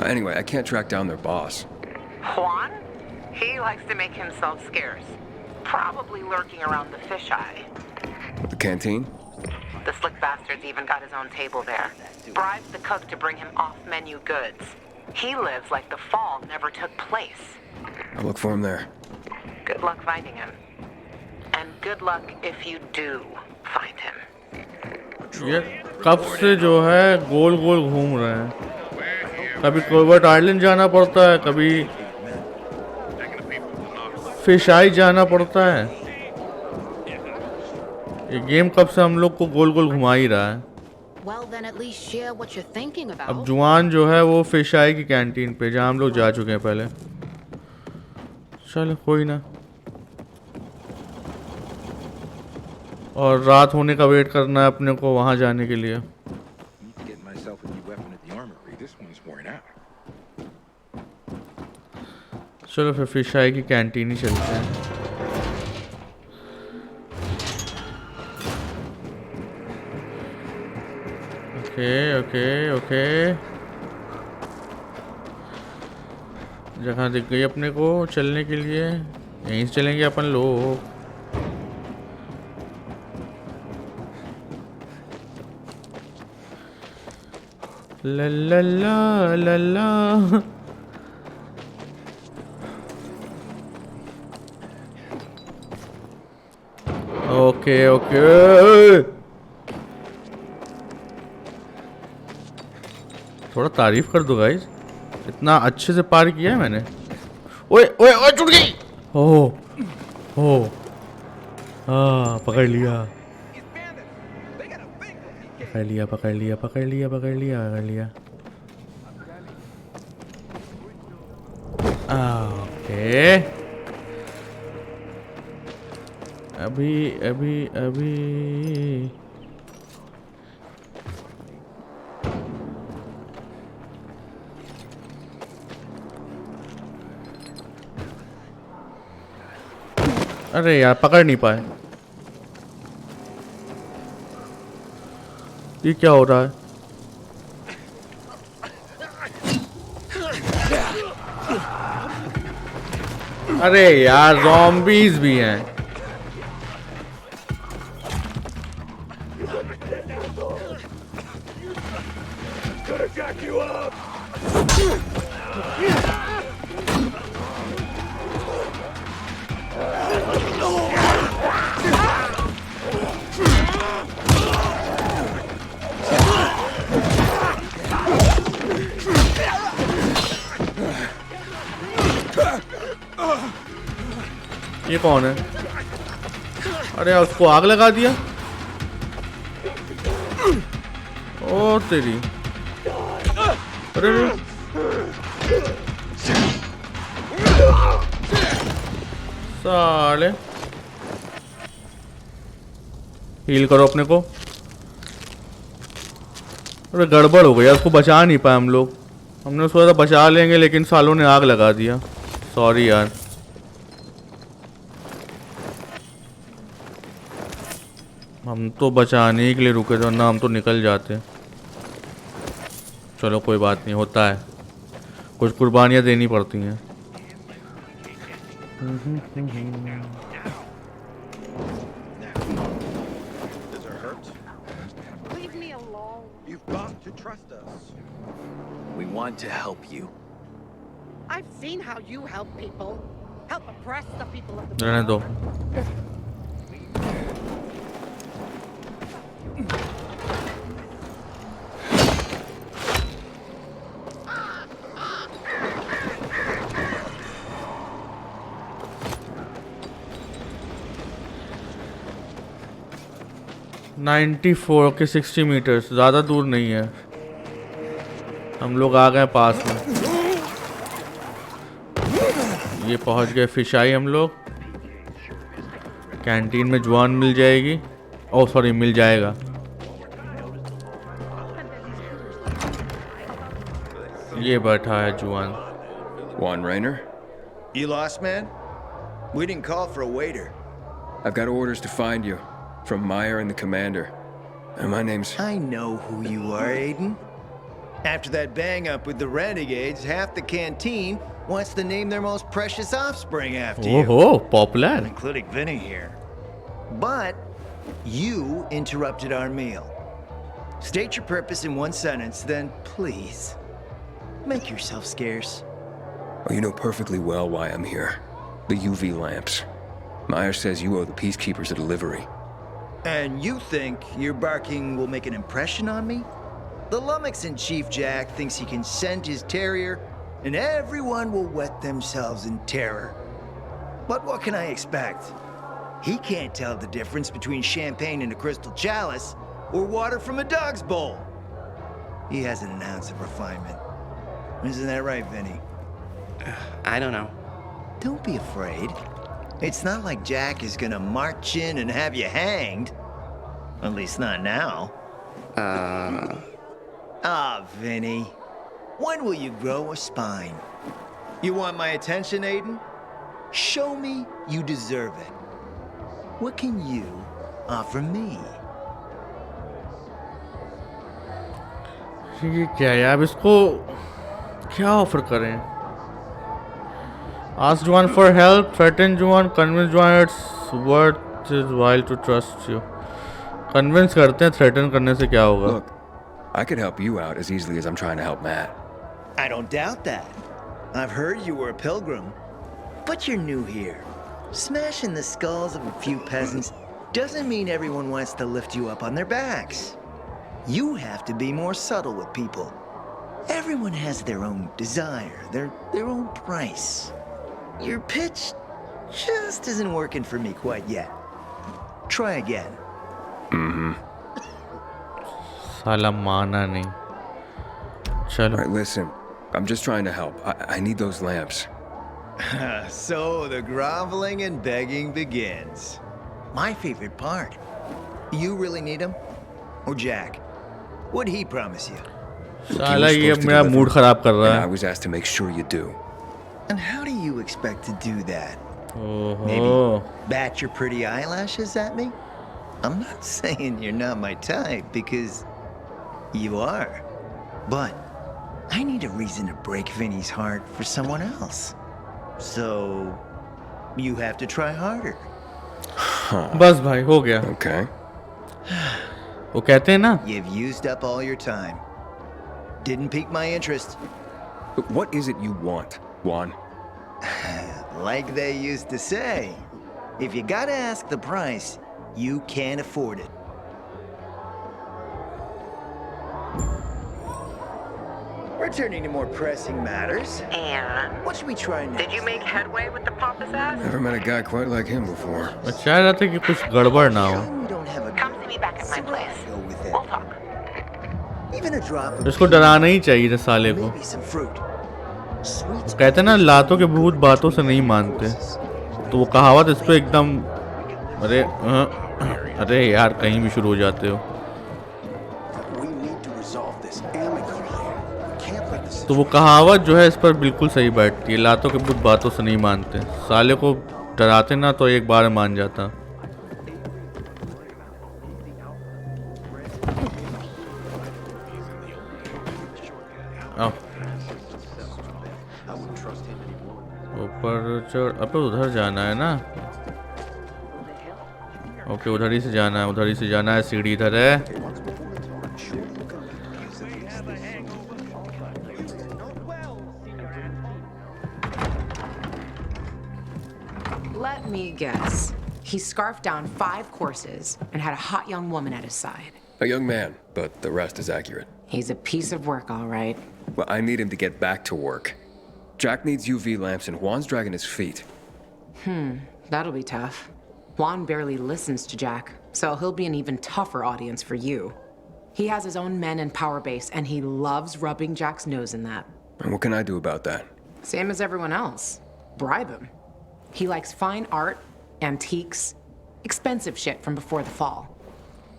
Anyway, I can't track down their boss. Juan? He likes to make himself scarce. Probably lurking around the fisheye. The canteen? The slick bastard's even got his own table there. Bribes the cook to bring him off-menu goods. He lives like the fall never took place. I'll look for him there. Good luck finding him. And good luck if you do find him. ये कब से जो है गोल गोल घूम रहे हैं. कभी covert island जाना पड़ता है, कभी फिश आई जाना पड़ता है. ये गेम कब से हम लोग को गोल गोल घुमा ही रहा है. Well, then at least share what you're thinking about. अब जुआन जो है वो फिश आई की कैंटीन पे, जहाँ हम लोग जा चुके हैं पहले. चलो कोई ना. और रात होने का वेट करना है अपने को वहाँ जाने के लिए। चलो फिर फिश आई की कैंटीन ही चलते हैं। ओके ओके ओके, जगह दिख गई अपने को चलने के लिए, यहीं से चलेंगे अपन लोग। ला ला ला ला ला। ओके ओके, थोड़ा तारीफ कर दो गाइस, इतना अच्छे से पार किया है मैंने। ओए ओए ओए, टूट गई। हो हाँ, पकड़ लिया पकड़ लिया पकड़ लिया पकड़ लिया पकड़ लिया पकड़ लिया। ओके, अभी अभी अभी अरे यार पकड़ नहीं पाए। ये क्या हो रहा है? अरे यार ज़ॉम्बीज़ भी हैं। ये कौन है? अरे उसको आग लगा दिया। ओ तेरी, अरे साले, हील करो अपने को। अरे गड़बड़ हो गया, उसको बचा नहीं पाए हम लोग। हमने सोचा था बचा लेंगे लेकिन सालों ने आग लगा दिया। सॉरी यार। हम तो बचाने के लिए रुके थे, वरना हम तो निकल जाते। चलो कोई बात नहीं, होता है, कुछ कुर्बानियाँ देनी पड़ती हैं। You've got to trust us. We want to help you. I've seen how you help people. Help oppress the people of the रहने दो। के 60 मीटर्स, ज़्यादा दूर नहीं है। हम लोग आ गए पास में। ये पहुंच गए फिश आई हम लोग। कैंटीन में जुआन मिल जाएगी। ओह सॉरी, मिल जाएगा। ये बैठा है जुआन। Juan Raynor? You lost, man? We didn't call for a waiter. I've got orders to find you. From Meyer and the commander. And my name's... I know who you are, Aiden. After that bang-up with the renegades, half the canteen wants to name their most precious offspring after you. Oh, popular. Including Vinny here. But you interrupted our meal. State your purpose in one sentence, then please, make yourself scarce. Oh, you know perfectly well why I'm here. The UV lamps. Meyer says you owe the peacekeepers a delivery. And you think your barking will make an impression on me? The lummox in Chief Jack thinks he can scent his terrier, and everyone will wet themselves in terror. But what can I expect? He can't tell the difference between champagne in a crystal chalice or water from a dog's bowl. He hasn't an ounce of refinement. Isn't that right, Vinny? I don't know. Don't be afraid. It's not like Jack is gonna march in and have you hanged. At least not now. Vinny. When will you grow a spine? You want my attention, Aiden? Show me you deserve it. What can you offer me? ये क्या है यार, इसको क्या offer करें? Ask Juan for help, threaten Juan, convince Juan it's worth his while to trust you. Convince करते हैं, threaten करने से क्या होगा? Look, I could help you out as easily as I'm trying to help Matt. I don't doubt that. I've heard you were a pilgrim, but you're new here. Smashing the skulls of a few peasants doesn't mean everyone wants to lift you up on their backs. You have to be more subtle with people. Everyone has their own desire, their own price. Your pitch just isn't working for me quite yet. Try again. साला माना नहीं. चलो. All right, listen. I'm just trying to help. I need those lamps. So the groveling and begging begins. My favorite part. You really need him? Or Jack? What'd he promise you? साला ये मेरा mood खराब कर रहा है. I was asked to make sure you do. And how do you expect to do that? Oh. Maybe bat your pretty eyelashes at me? I'm not saying you're not my type, because you are. But I need a reason to break Vinny's heart for someone else. So you have to try harder. बस भाई हो गया. Okay. वो कहते हैं ना. You've used up all your time. Didn't pique my interest. But what is it you want, Juan? Like they used to say, if you gotta ask the price, you can't afford it. Returning to more pressing matters. And what should we try next? Did you make headway with the Papa's ass? Never met a guy quite like him before. मैं चाह रहा था कि कुछ गड़बड़ ना हो. Come see me back at my place. We'll talk. Even a drop of इसको डराना ही चाहिए था साले को. maybe some fruit. Sweet. कहते हैं ना लातों के भूत बातों से नहीं मानते. तो वो कहावत इस पे एकदम अरे यार कहीं भी शुरू हो जाते हो. तो वो कहावत जो है इस पर बिल्कुल सही बैठती है. लातों के भूत बातों से नहीं मानते. साले को डराते ना तो एक बार मान जाता. ऊपर चढ़. अब उधर जाना है ना. ओके उधर ही से जाना है. उधर ही से जाना है. सीढ़ी इधर है. Let me guess. He scarfed down 5 courses and had a hot young woman at his side. A young man, but the rest is accurate. He's a piece of work, all right. Well, I need him to get back to work. Jack needs UV lamps and Juan's dragging his feet. That'll be tough. Juan barely listens to Jack, so he'll be an even tougher audience for you. He has his own men and power base, and he loves rubbing Jack's nose in that. And what can I do about that? Same as everyone else. Bribe him. He likes fine art, antiques, expensive shit from before the fall.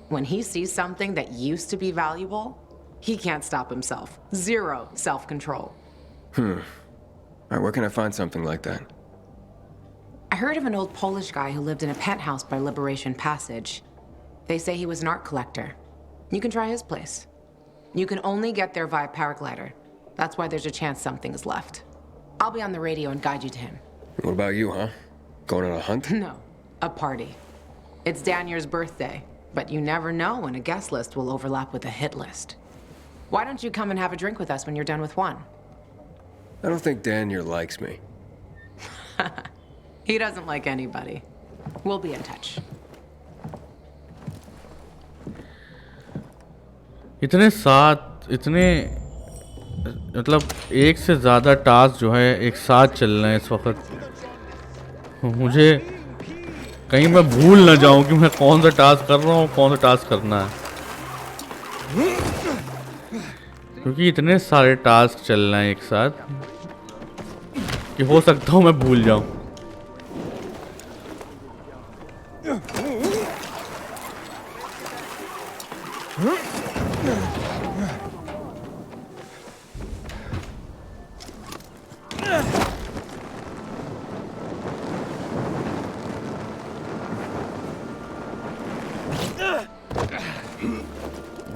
When he sees something that used to be valuable, he can't stop himself. 0 self-control. All right, where can I find something like that? I heard of an old Polish guy who lived in a penthouse by Liberation Passage. They say he was an art collector. You can try his place. You can only get there via paraglider. That's why there's a chance something is left. I'll be on the radio and guide you to him. What about you, huh? Going on a hunt? No, a party. It's Danier's birthday, but you never know when a guest list will overlap with a hit list. Why don't you come and have a drink with us when you're done with one? I don't think Danier likes me. He doesn't like anybody. We'll be in touch. इतने मतलब एक से ज़्यादा task जो है एक साथ चल रहे हैं इस वक्त. मुझे कहीं मैं भूल ना जाऊं कि मैं कौन सा टास्क कर रहा हूँ, कौन सा टास्क करना है, क्योंकि इतने सारे टास्क चल रहे हैं एक साथ कि हो सकता हूँ मैं भूल जाऊं.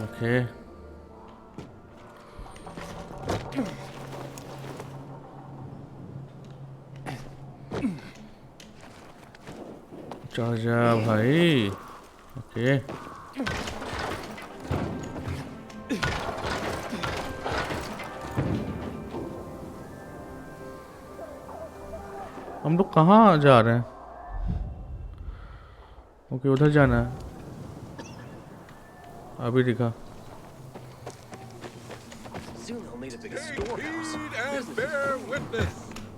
ओके चढ़ जा भाई। ओके हम लोग कहाँ जा रहे हैं? ओके उधर जाना है। अभी दिखा। Soon they'll need a bigger Take storehouse. heed and bear witness,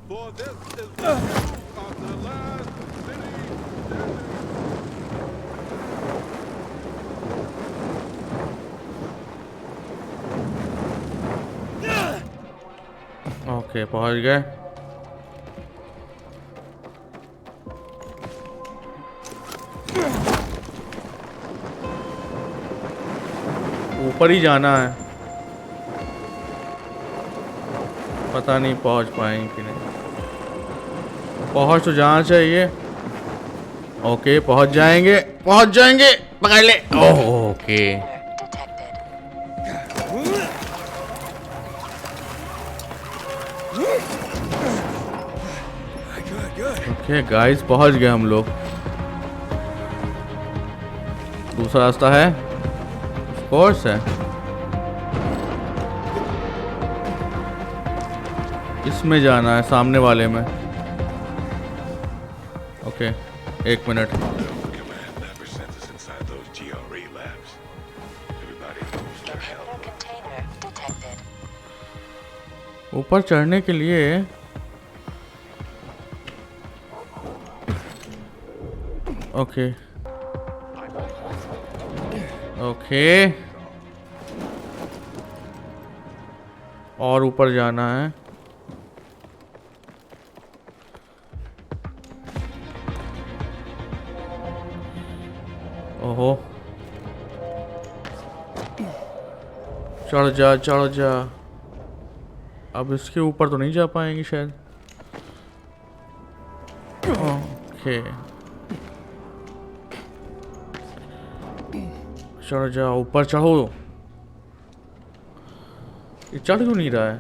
for this is the truth of the last city. Okay पहुंच गए। ऊपर ही जाना है। पता नहीं पहुंच पाएंगे कि नहीं। पहुंच तो जाना चाहिए। ओके पहुंच जाएंगे पकड़ ले। ओके ओके गाइस पहुंच गए हम लोग। दूसरा रास्ता है, ऑफ कोर्स है। इसमें जाना है, सामने वाले में। Okay 1 minute. ऊपर चढ़ने के लिए ओके ओके और ऊपर जाना है। ओहो चढ़ जा। अब इसके ऊपर तो नहीं जा पाएंगे शायद। ओके चढ़ जा, ऊपर चढ़ो। ये चढ़ क्यों नहीं रहा है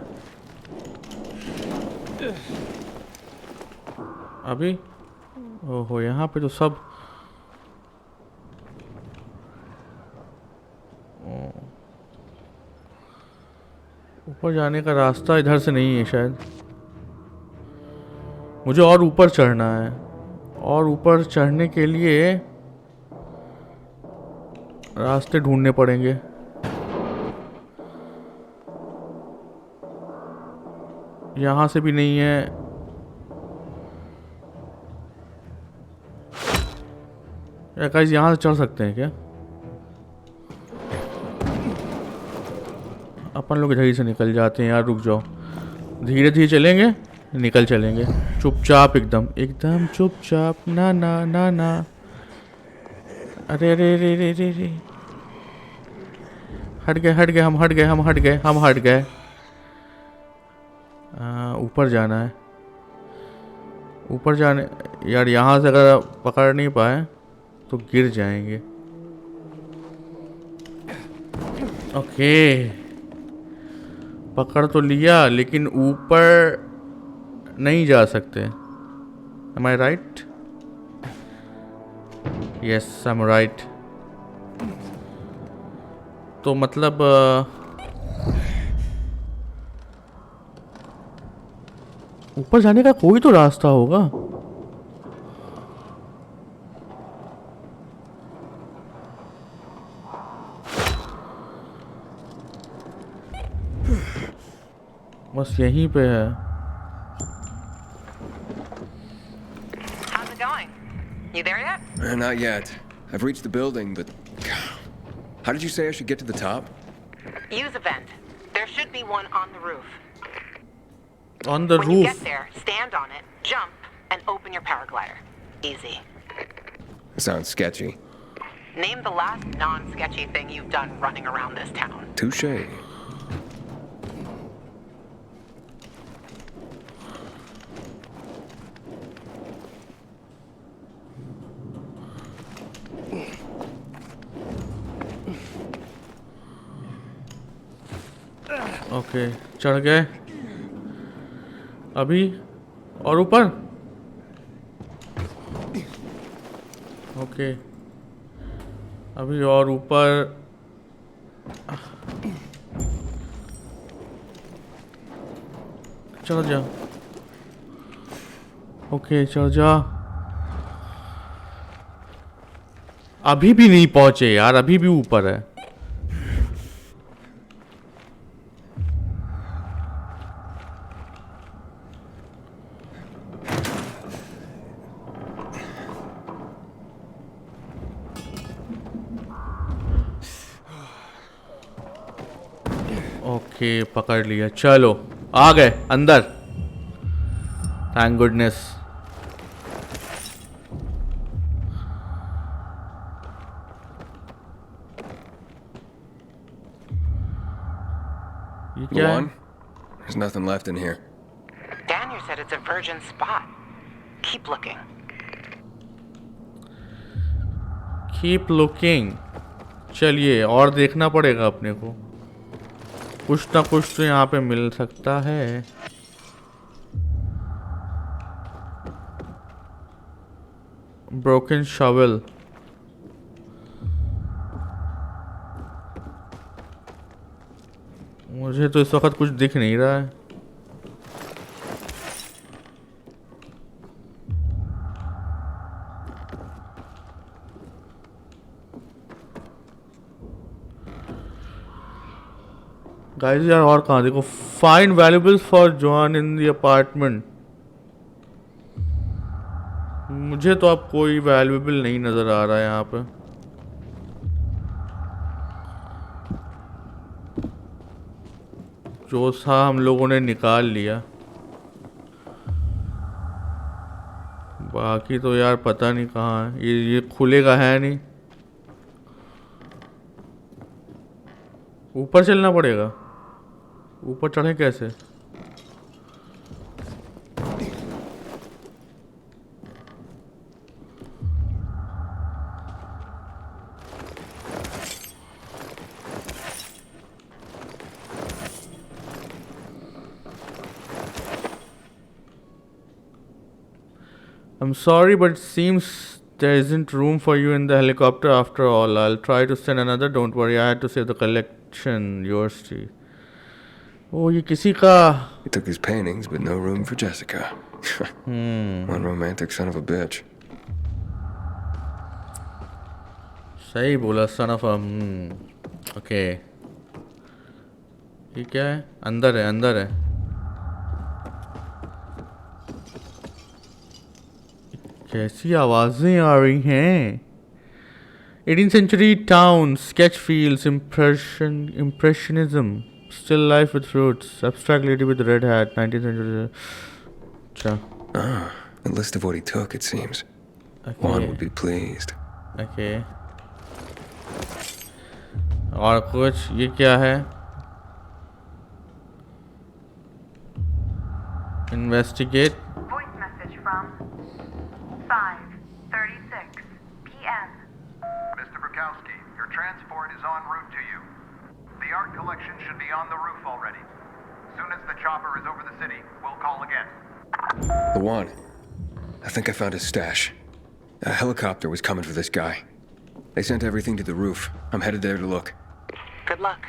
अभी? ओहो यहाँ पे तो सब ऊपर जाने का रास्ता इधर से नहीं है शायद। मुझे और ऊपर चढ़ना है, और ऊपर चढ़ने के लिए रास्ते ढूंढने पड़ेंगे। यहाँ से भी नहीं है। या गाइस यहाँ से चढ़ सकते हैं क्या? अपन लोग इधर ही से निकल जाते हैं यार। रुक जाओ, धीरे धीरे चलेंगे, निकल चलेंगे चुपचाप, एकदम चुपचाप। ना ना ना ना। अरे अरे अरे अरे अरे अरे हट गए हम हट गए। ऊपर जाना है, ऊपर जाने यार। यहाँ से अगर पकड़ नहीं पाए तो गिर जाएंगे। ओके पकड़ तो लिया, लेकिन ऊपर नहीं जा सकते। Am I right? Yes, I'm right. तो मतलब ऊपर जाने का कोई तो रास्ता होगा। बस यहीं पे है। How's it going? You there yet? Not yet. I've reached the building, but how did you say I should get to the top? Use a vent. There should be one on the roof. On the when roof. You get there, stand on it, jump, and open your paraglider. Easy. Sounds sketchy. Name the last non-sketchy thing you've done running around this town. Touche. Okay चढ़ गए अभी और ऊपर okay अभी और ऊपर चढ़ जा ओके चढ़ जा अभी भी नहीं पहुंचे यार अभी भी ऊपर है ओके पकड़ लिया चलो आ गए अंदर थैंक गुडनेस ये क्या है? There's nothing left in here. Daniel said it's a virgin spot. Keep looking. Keep looking. चलिए और देखना पड़ेगा अपने को कुछ ना कुछ तो यहाँ पे मिल सकता है ब्रोकन शॉवेल मुझे तो इस वक्त कुछ दिख नहीं रहा है गाइस यार और कहाँ देखो find valuables for John in the apartment मुझे तो अब कोई वैल्यूएबल नहीं नजर आ रहा है यहाँ पे जो था हम लोगों ने निकाल लिया बाकी तो यार पता नहीं कहाँ है ये खुलेगा है नहीं ऊपर चलना पड़ेगा ऊपर चढ़े कैसे I'm sorry, but it seems there isn't room for you in the helicopter after all. I'll try to send another. Don't worry, I had to save the collection. Yours too. Oh, ये किसी का? He took his paintings, but no room for Jessica. One romantic son of a bitch. सही बोला, son of a. Okay. ये क्या है? अंदर है, अंदर है. कैसी आवाजें आ रही हैं 18th century town sketch fields impressionism still life with roots abstract lady with red hat 19th century अच्छा A list of what he took it seems Juan would be pleased okay और कुछ ये क्या है investigate 5:36 p.m. Mr. Bukowski, your transport is en route to you. The art collection should be on the roof already. As soon as the chopper is over the city, we'll call again. Luan, I think I found his stash. A helicopter was coming for this guy. They sent everything to the roof. I'm headed there to look. Good luck.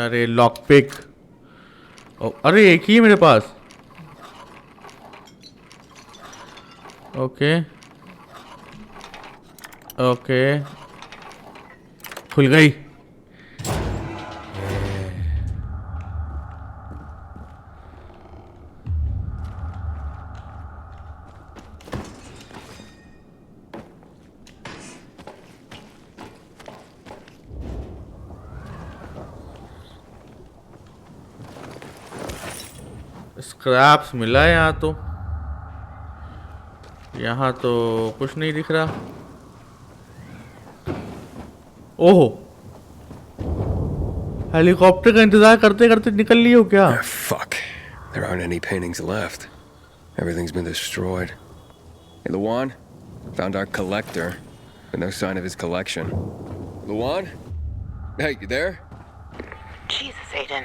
अरे lockpick अरे एक ही है मेरे पास okay okay खुल गई scraps मिला है यहाँ तो कुछ नहीं दिख रहा ओहो हेलीकॉप्टर का इंतजार करते करते निकल लिए हो क्या Fuck. There aren't any paintings left. Everything's been destroyed. Hey, Luan, found our collector, but no sign of his collection. Luan? Hey, you there? Jesus, Aiden.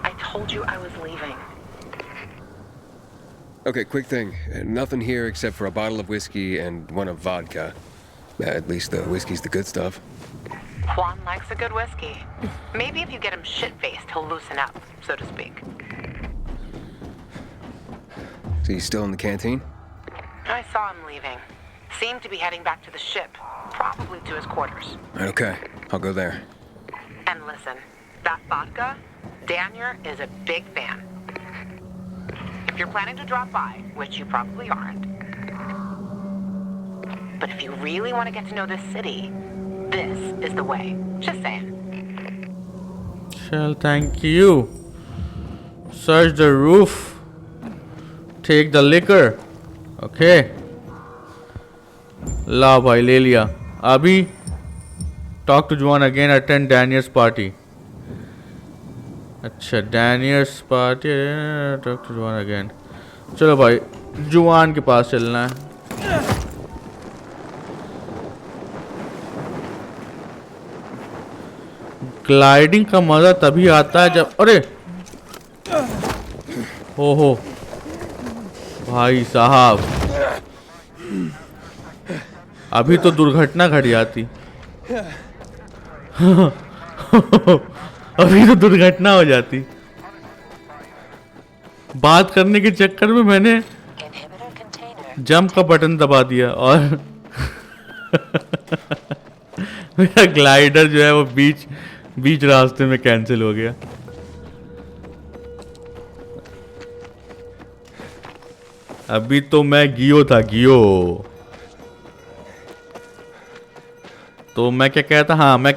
I told you I was leaving. Okay, quick thing. Nothing here except for a bottle of whiskey and one of vodka. At least the whiskey's the good stuff. Juan likes a good whiskey. Maybe if you get him shit-faced, he'll loosen up, so to speak. So you still in the canteen? I saw him leaving. Seemed to be heading back to the ship, probably to his quarters. Okay, I'll go there. And listen, that vodka, Daniel is a big fan. If you're planning to drop by, which you probably aren't, but if you really want to get to know this city, this is the way. Just saying. Shall thank you. Search the roof. Take the liquor. Okay. ला भाई ले लिया. अभी talk to Juan again. Attend Daniel's party. अच्छा Daniel's party. Talk to Juan again. चलो भाई जुआन के पास चलना है. ग्लाइडिंग का मजा तभी आता है जब अरे हो भाई साहब अभी तो दुर्घटना घट जाती. अभी तो दुर्घटना हो जाती. बात करने के चक्कर में मैंने जंप का बटन दबा दिया और मेरा ग्लाइडर जो है वो बीच रास्ते में कैंसिल हो गया. अभी तो मैं गियो था गियो. तो मैं क्या कहता हाँ मैं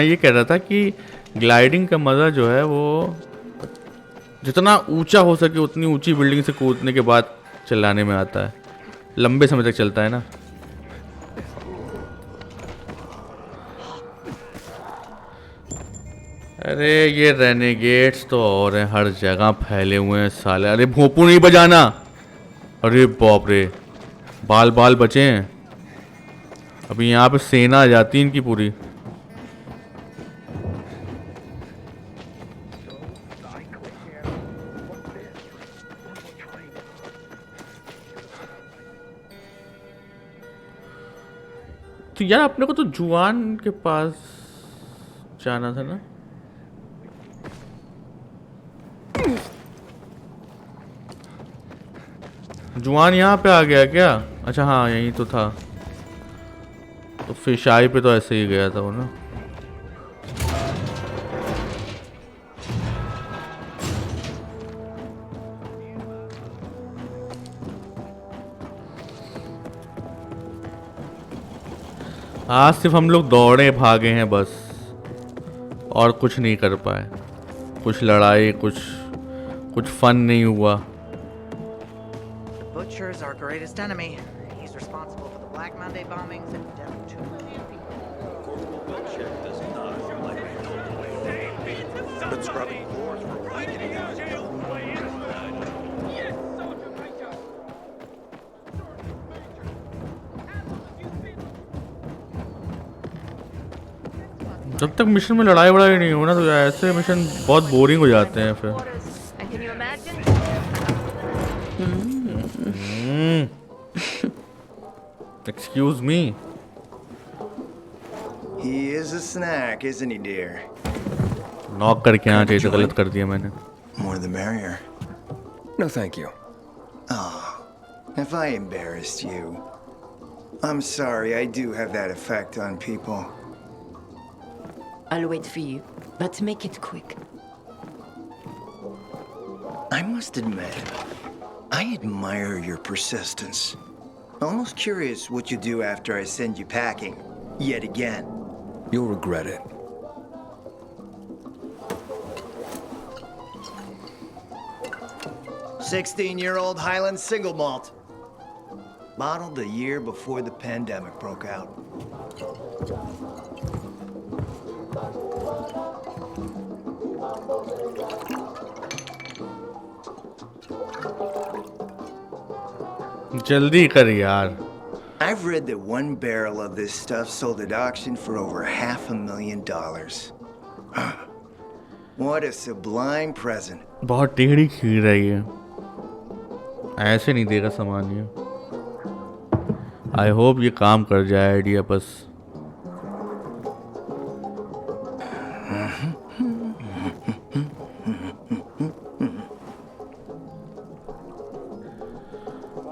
ये कह रहा था कि ग्लाइडिंग का मज़ा जो है वो जितना ऊंचा हो सके उतनी ऊंची बिल्डिंग से कूदने के बाद चलाने में आता है. लंबे समय तक चलता है ना. अरे ये रेनेगेट्स तो और हैं हर जगह फैले हुए हैं साले. अरे भोंपू नहीं बजाना. अरे बाप रे बाल बचे हैं. अभी यहाँ पे सेना आ जाती इनकी पूरी. तो यार अपने को तो जुआन के पास जाना था ना. जुआन यहाँ पे आ गया क्या? अच्छा हाँ यहीं तो था. तो फिशाई पे तो ऐसे ही गया था वो ना. आज सिर्फ हम लोग दौड़े भागे हैं बस और कुछ नहीं कर पाए. कुछ लड़ाई कुछ फन नहीं हुआ. Butcher's our greatest enemy. He's responsible for the Black Monday bombings and death of 2 million people. Been scrubbing floors for a week and a half. जब तक मिशन में लड़ाई वड़ाई नहीं हो ना तो ऐसे मिशन बहुत बोरिंग हो जाते हैं फिर. Excuse me. He is a snack, isn't he, dear? Knock करके आना चाहिए. गलत कर दिया मैंने. More the merrier. No, thank you. Oh, if I embarrassed you, I'm sorry. I do have that effect on people. I'll wait for you, but make it quick. I must admit, I admire your persistence. Almost curious what you do after I send you packing, yet again. You'll regret it. "16-year-old Highland single malt. Bottled the year before the pandemic broke out." जल्दी कर यार. I've read that one barrel of this stuff sold at auction for over $500,000. What a sublime present. बहुत टेढ़ी खीर है ये, ऐसे नहीं देगा सामान ये। आई होप ये काम कर जाए आइडिया बस।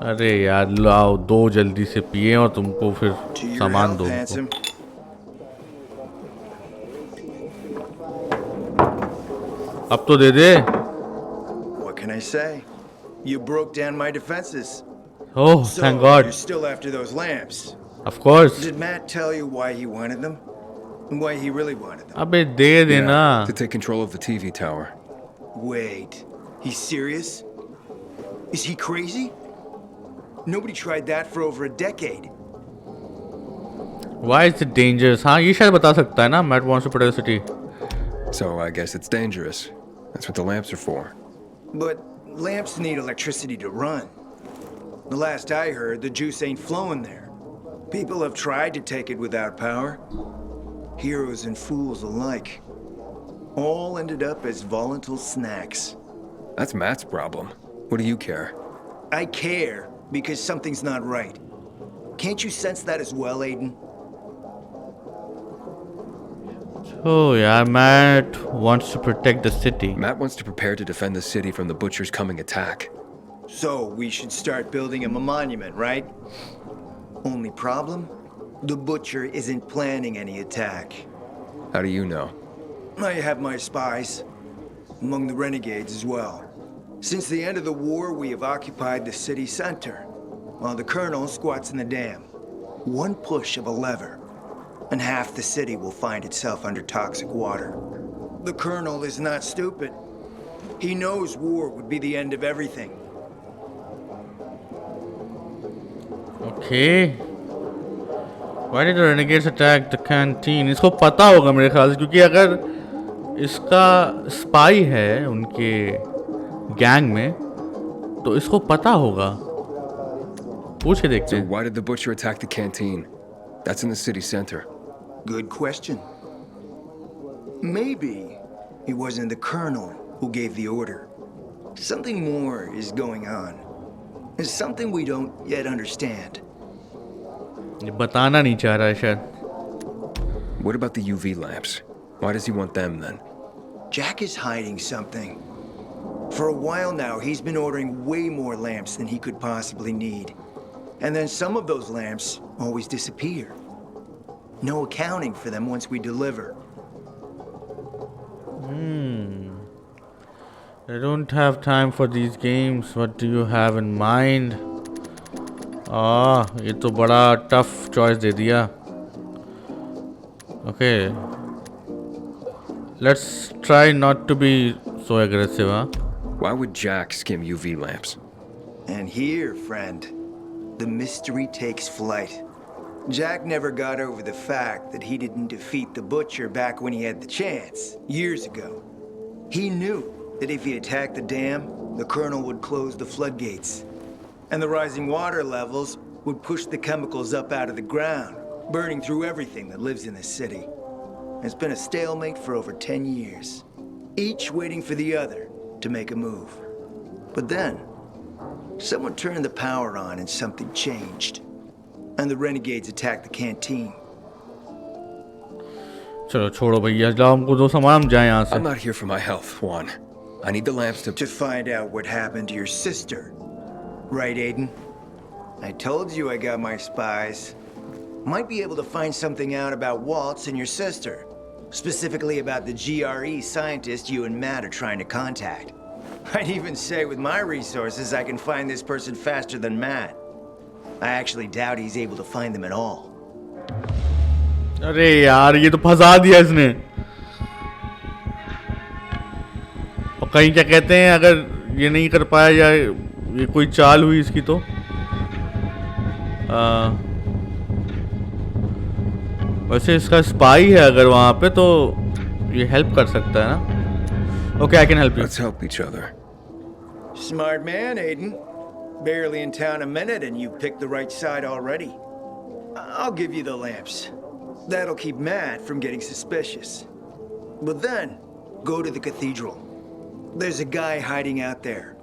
अरे यार लाओ, दो जल्दी से पिए और तुमको फिर सामान दो। अब तो दे दे। What can I say? You broke down my defenses. Oh, thank God. You're still after those lamps. Of course. Did Matt tell you why he wanted them? And why he really wanted them? अबे दे देना। To take control of the TV tower. Wait, he's serious? Is he crazy? Nobody tried that for over a decade. Why is it dangerous? हाँ ये शायद बता सकता है ना। Matt wants to protect the city. So I guess it's dangerous. That's what the lamps are for. But lamps need electricity to run. The last I heard, the juice ain't flowing there. People have tried to take it without power. Heroes and fools alike. All ended up as volatile snacks. That's Matt's problem. What do you care? I care because something's not right. Can't you sense that as well, Aiden? Oh yeah, Matt wants to protect the city. Matt wants to prepare to defend the city from the Butcher's coming attack. So we should start building him a monument, right? Only problem? The Butcher isn't planning any attack. How do you know? I have my spies. Among the renegades as well. Since the end of the war, we have occupied the city center, while the Colonel squats in the dam. One push of a lever, and half the city will find itself under toxic water. The Colonel is not stupid. He knows war would be the end of everything. Okay. Why did the renegades attack the canteen? इसको पता होगा मेरे ख्याल से, क्योंकि अगर इसका spy है उनके गैंग में तो इसको पता होगा। पूछ के देखते हैं। So why did the Butcher attack the canteen? That's in the city center. Good question. Maybe it wasn't the Colonel who gave the order. Something more is going on. It's something we don't yet understand. ये बताना नहीं चाह रहा है शायद। What about the UV lamps? Why does he want them then? Jack is hiding something. For a while now, he's been ordering way more lamps than he could possibly need. And then some of those lamps always disappear. No accounting for them once we deliver. I don't have time for these games. What do you have in mind? ये तो बड़ा tough choice दे दिया. Okay. Let's try not to be so aggressive, huh? Why would Jack skim UV lamps? And here, friend, the mystery takes flight. Jack never got over the fact that he didn't defeat the Butcher back when he had the chance, years ago. He knew that if he attacked the dam, the Colonel would close the floodgates. And the rising water levels would push the chemicals up out of the ground, burning through everything that lives in the city. It's been a stalemate for over 10 years, each waiting for the other to make a move. But then, someone turned the power on and something changed. And the renegades attacked the canteen. चलो छोड़ो भैया, जाओ हमको दो सामान, हम जाएं यहाँ से। I'm not here for my health, Juan. I need the lamps to find out what happened to your sister. Right, Aiden? I told you I got my spies. Might be able to find something out about Waltz and your sister. Specifically about the GRE scientist you and Matt are trying to contact. I'd even say with my resources I can find this person faster than Matt. I actually doubt he's able to find them at all. अरे यार ये तो फंसा दिया इसने। और कहीं क्या कहते हैं, अगर ये नहीं कर पाया या ये कोई चाल हुई इसकी तो वैसे इसका स्पाई है अगर वहाँ पे तो ये हेल्प कर सकता है ना। Okay, I can help you. Let's help each other. Smart man, Aiden. Barely in town a minute and you picked the right side already. I'll give you the lamps. That'll keep Matt from getting suspicious. But then, go to the cathedral. There's a guy hiding out there.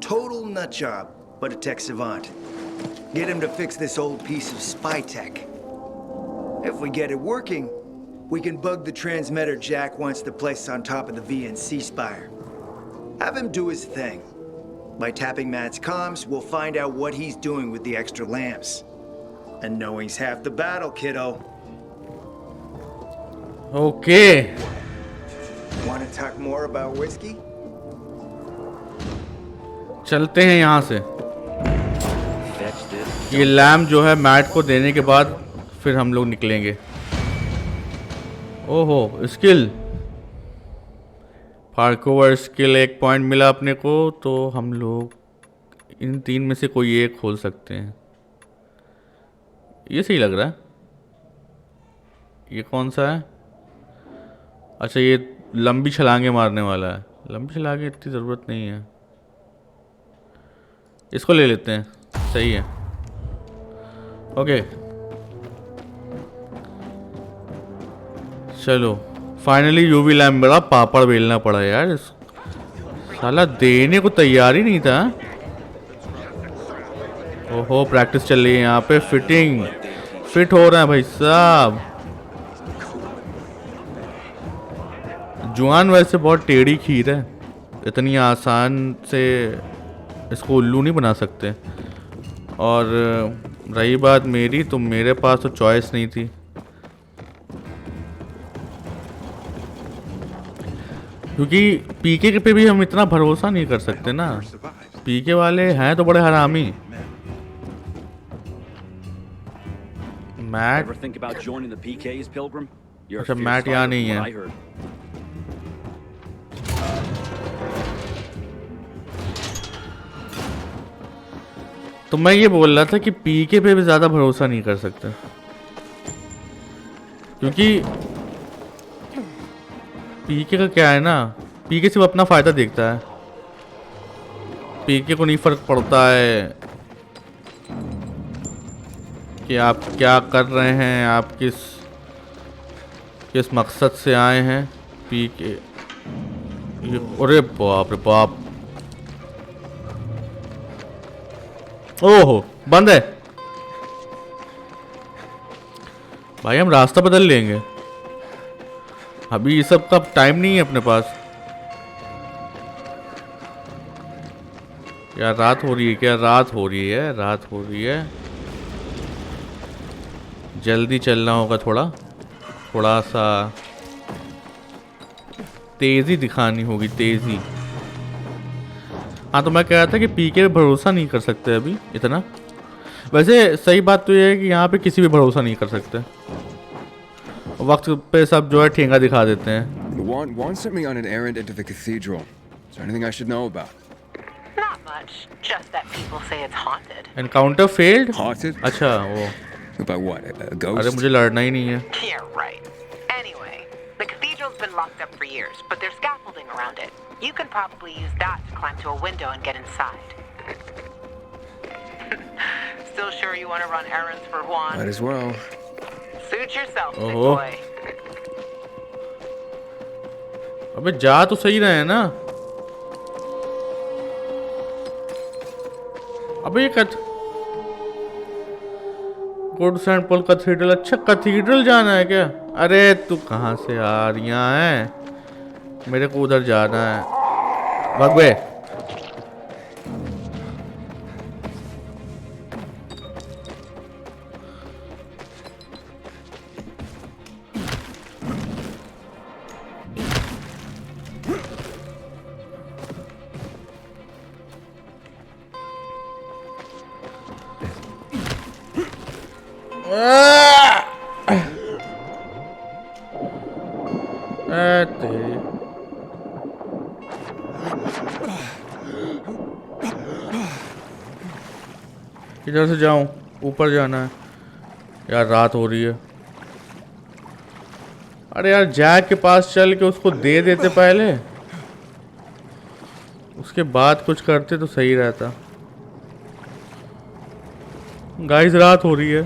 Total nut job, but a tech savant. Get him to fix this old piece of spy tech. If we get it working, we can bug the transmitter Jack wants to place on top of the VNC spire. Have him do his thing. By tapping Matt's comms, we'll find out what he's doing with the extra lamps. And knowing's half the battle, kiddo. Okay. Want to talk more about whiskey? चलते हैं यहाँ से। ये lamp जो है mat को देने के बाद फिर हम लोग निकलेंगे। ओहो, स्किल पार्कोर स्किल 1 पॉइंट मिला अपने को, तो हम लोग इन 3 में से कोई एक खोल सकते हैं। ये सही लग रहा है। ये कौन सा है? अच्छा, ये लंबी छलांगे मारने वाला है। लंबी छलांगे इतनी ज़रूरत नहीं है, इसको ले लेते हैं। सही है। ओके चलो, फाइनली यूवी लैम्प बड़ा पापड़ बेलना पड़ा यार। साला देने को तैयार ही नहीं था। ओहो, प्रैक्टिस चल रही है यहाँ पे। फिट हो रहा है भाई साहब। जुआन वैसे बहुत टेढ़ी खीर है, इतनी आसान से इसको उल्लू नहीं बना सकते। और रही बात मेरी, तो मेरे पास तो चॉइस नहीं थी, क्योंकि पीके पे भी हम इतना भरोसा नहीं कर सकते ना। पीके वाले हैं तो बड़े हरामी। मैट, अच्छा मैट यहाँ नहीं है। तो मैं ये बोल रहा था कि पीके पे भी ज़्यादा भरोसा नहीं कर सकते, क्योंकि पीके का क्या है ना, पीके सिर्फ अपना फ़ायदा देखता है। पीके को नहीं फ़र्क पड़ता है कि आप क्या कर रहे हैं, आप किस मकसद से आए हैं। पीके, अरे बाप रे बाप, ओहो बंद है भाई। हम रास्ता बदल लेंगे, अभी ये सब का टाइम नहीं है अपने पास। यार रात हो रही है क्या? रात हो रही है। जल्दी चलना होगा, थोड़ा सा तेज़ी दिखानी होगी, तेज़ी। हाँ, तो मैं कह रहा था कि पीके पे भरोसा नहीं कर सकते अभी इतना। वैसे सही बात तो ये है कि यहाँ पे किसी पे भरोसा नहीं कर सकते, वक्त पे सब जो है ठेंगा दिखा देते हैं। Juan sent me on an errand into the cathedral. Is there anything I should know about? Not much, just that people say it's haunted. Encounter failed? Haunted? अच्छा, वो About what? A ghost? अरे मुझे लड़ना ही नहीं है। Yeah, right. Anyway, the cathedral's been locked up for years, but there's scaffolding around it. You can probably use that to climb to a window and get inside. Still sure you want to run errands for Juan? Might as well. Suit yourself, big ओहो, boy. अबे जा तो सही रहे ना। अबे ये good Saint Paul cathedral, अच्छा कैथेड्रल जाना है क्या? अरे तू कहाँ से आ रही है? मेरे को उधर जाना है। भाग बे। किधर से जाऊं? ऊपर जाना है यार, रात हो रही है। अरे यार जैक के पास चल के उसको दे देते पहले, उसके बाद कुछ करते तो सही रहता। गाइस रात हो रही है।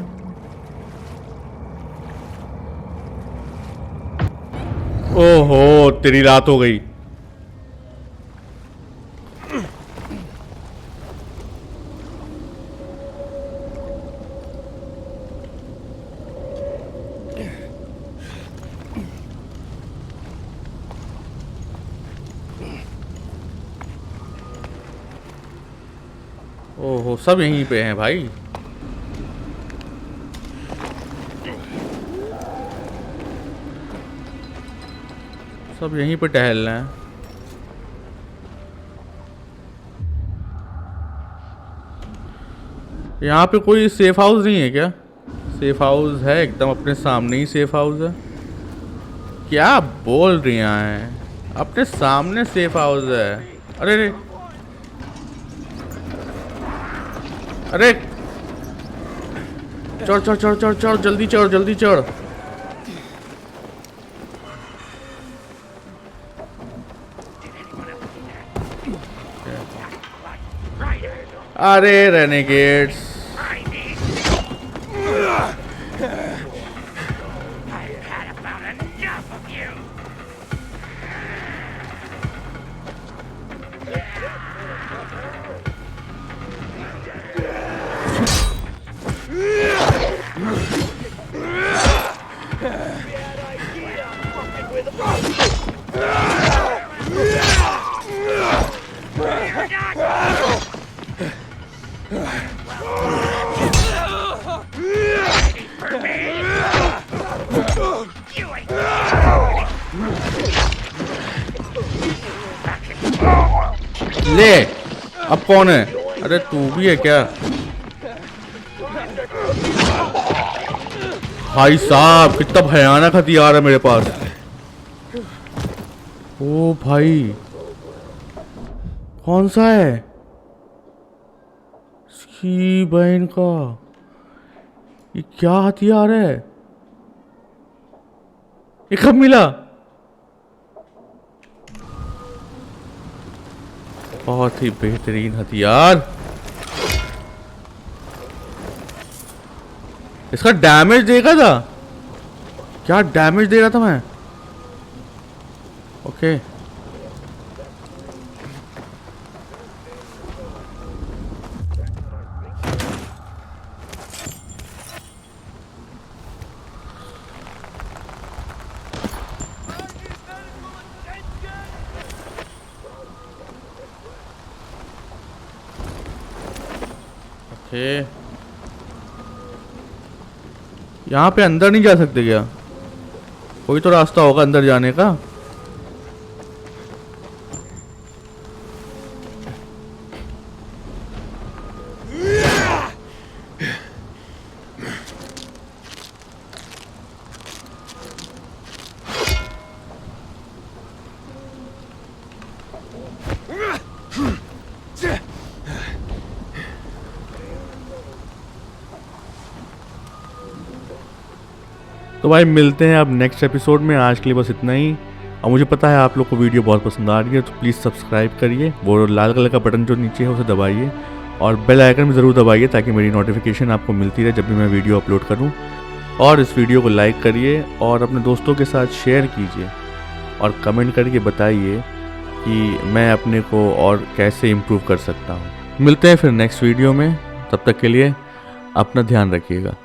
ओहो तेरी रात हो गई। ओहो, सब यहीं पे हैं भाई। सब यहीं पे टहल रहे हैं। यहाँ पे कोई सेफ हाउस नहीं है क्या? सेफ हाउस है, एकदम अपने सामने ही सेफ हाउस है। क्या बोल रही हैं? अपने सामने सेफ हाउस है। अरे रे, अरे चढ़ चढ़ चढ़ चढ़ चढ़, जल्दी चढ़, जल्दी चढ़। अरे रेनेगेड्स, ले, अब कौन है? अरे तू भी है क्या? भाई साहब, कितना भयानक हथियार है मेरे पास। ओ भाई, कौन सा है? इसकी बहन का ये क्या हथियार है? ये कब मिला? बहुत ही बेहतरीन हथियार। इसका डैमेज देखा था? क्या डैमेज दे रहा था मैं? ओके, यहाँ पे अंदर नहीं जा सकते क्या? कोई तो रास्ता होगा अंदर जाने का। तो भाई मिलते हैं अब नेक्स्ट एपिसोड में। आज के लिए बस इतना ही। और मुझे पता है आप लोग को वीडियो बहुत पसंद आ रही है, तो प्लीज़ सब्सक्राइब करिए। वो लाल कलर का बटन जो नीचे है उसे दबाइए और बेल आइकन भी ज़रूर दबाइए ताकि मेरी नोटिफिकेशन आपको मिलती रहे जब भी मैं वीडियो अपलोड करूँ। और इस वीडियो को लाइक करिए और अपने दोस्तों के साथ शेयर कीजिए और कमेंट करके बताइए कि मैं अपने को और कैसे इम्प्रूव कर सकता हूँ। मिलते हैं फिर नेक्स्ट वीडियो में, तब तक के लिए अपना ध्यान रखिएगा।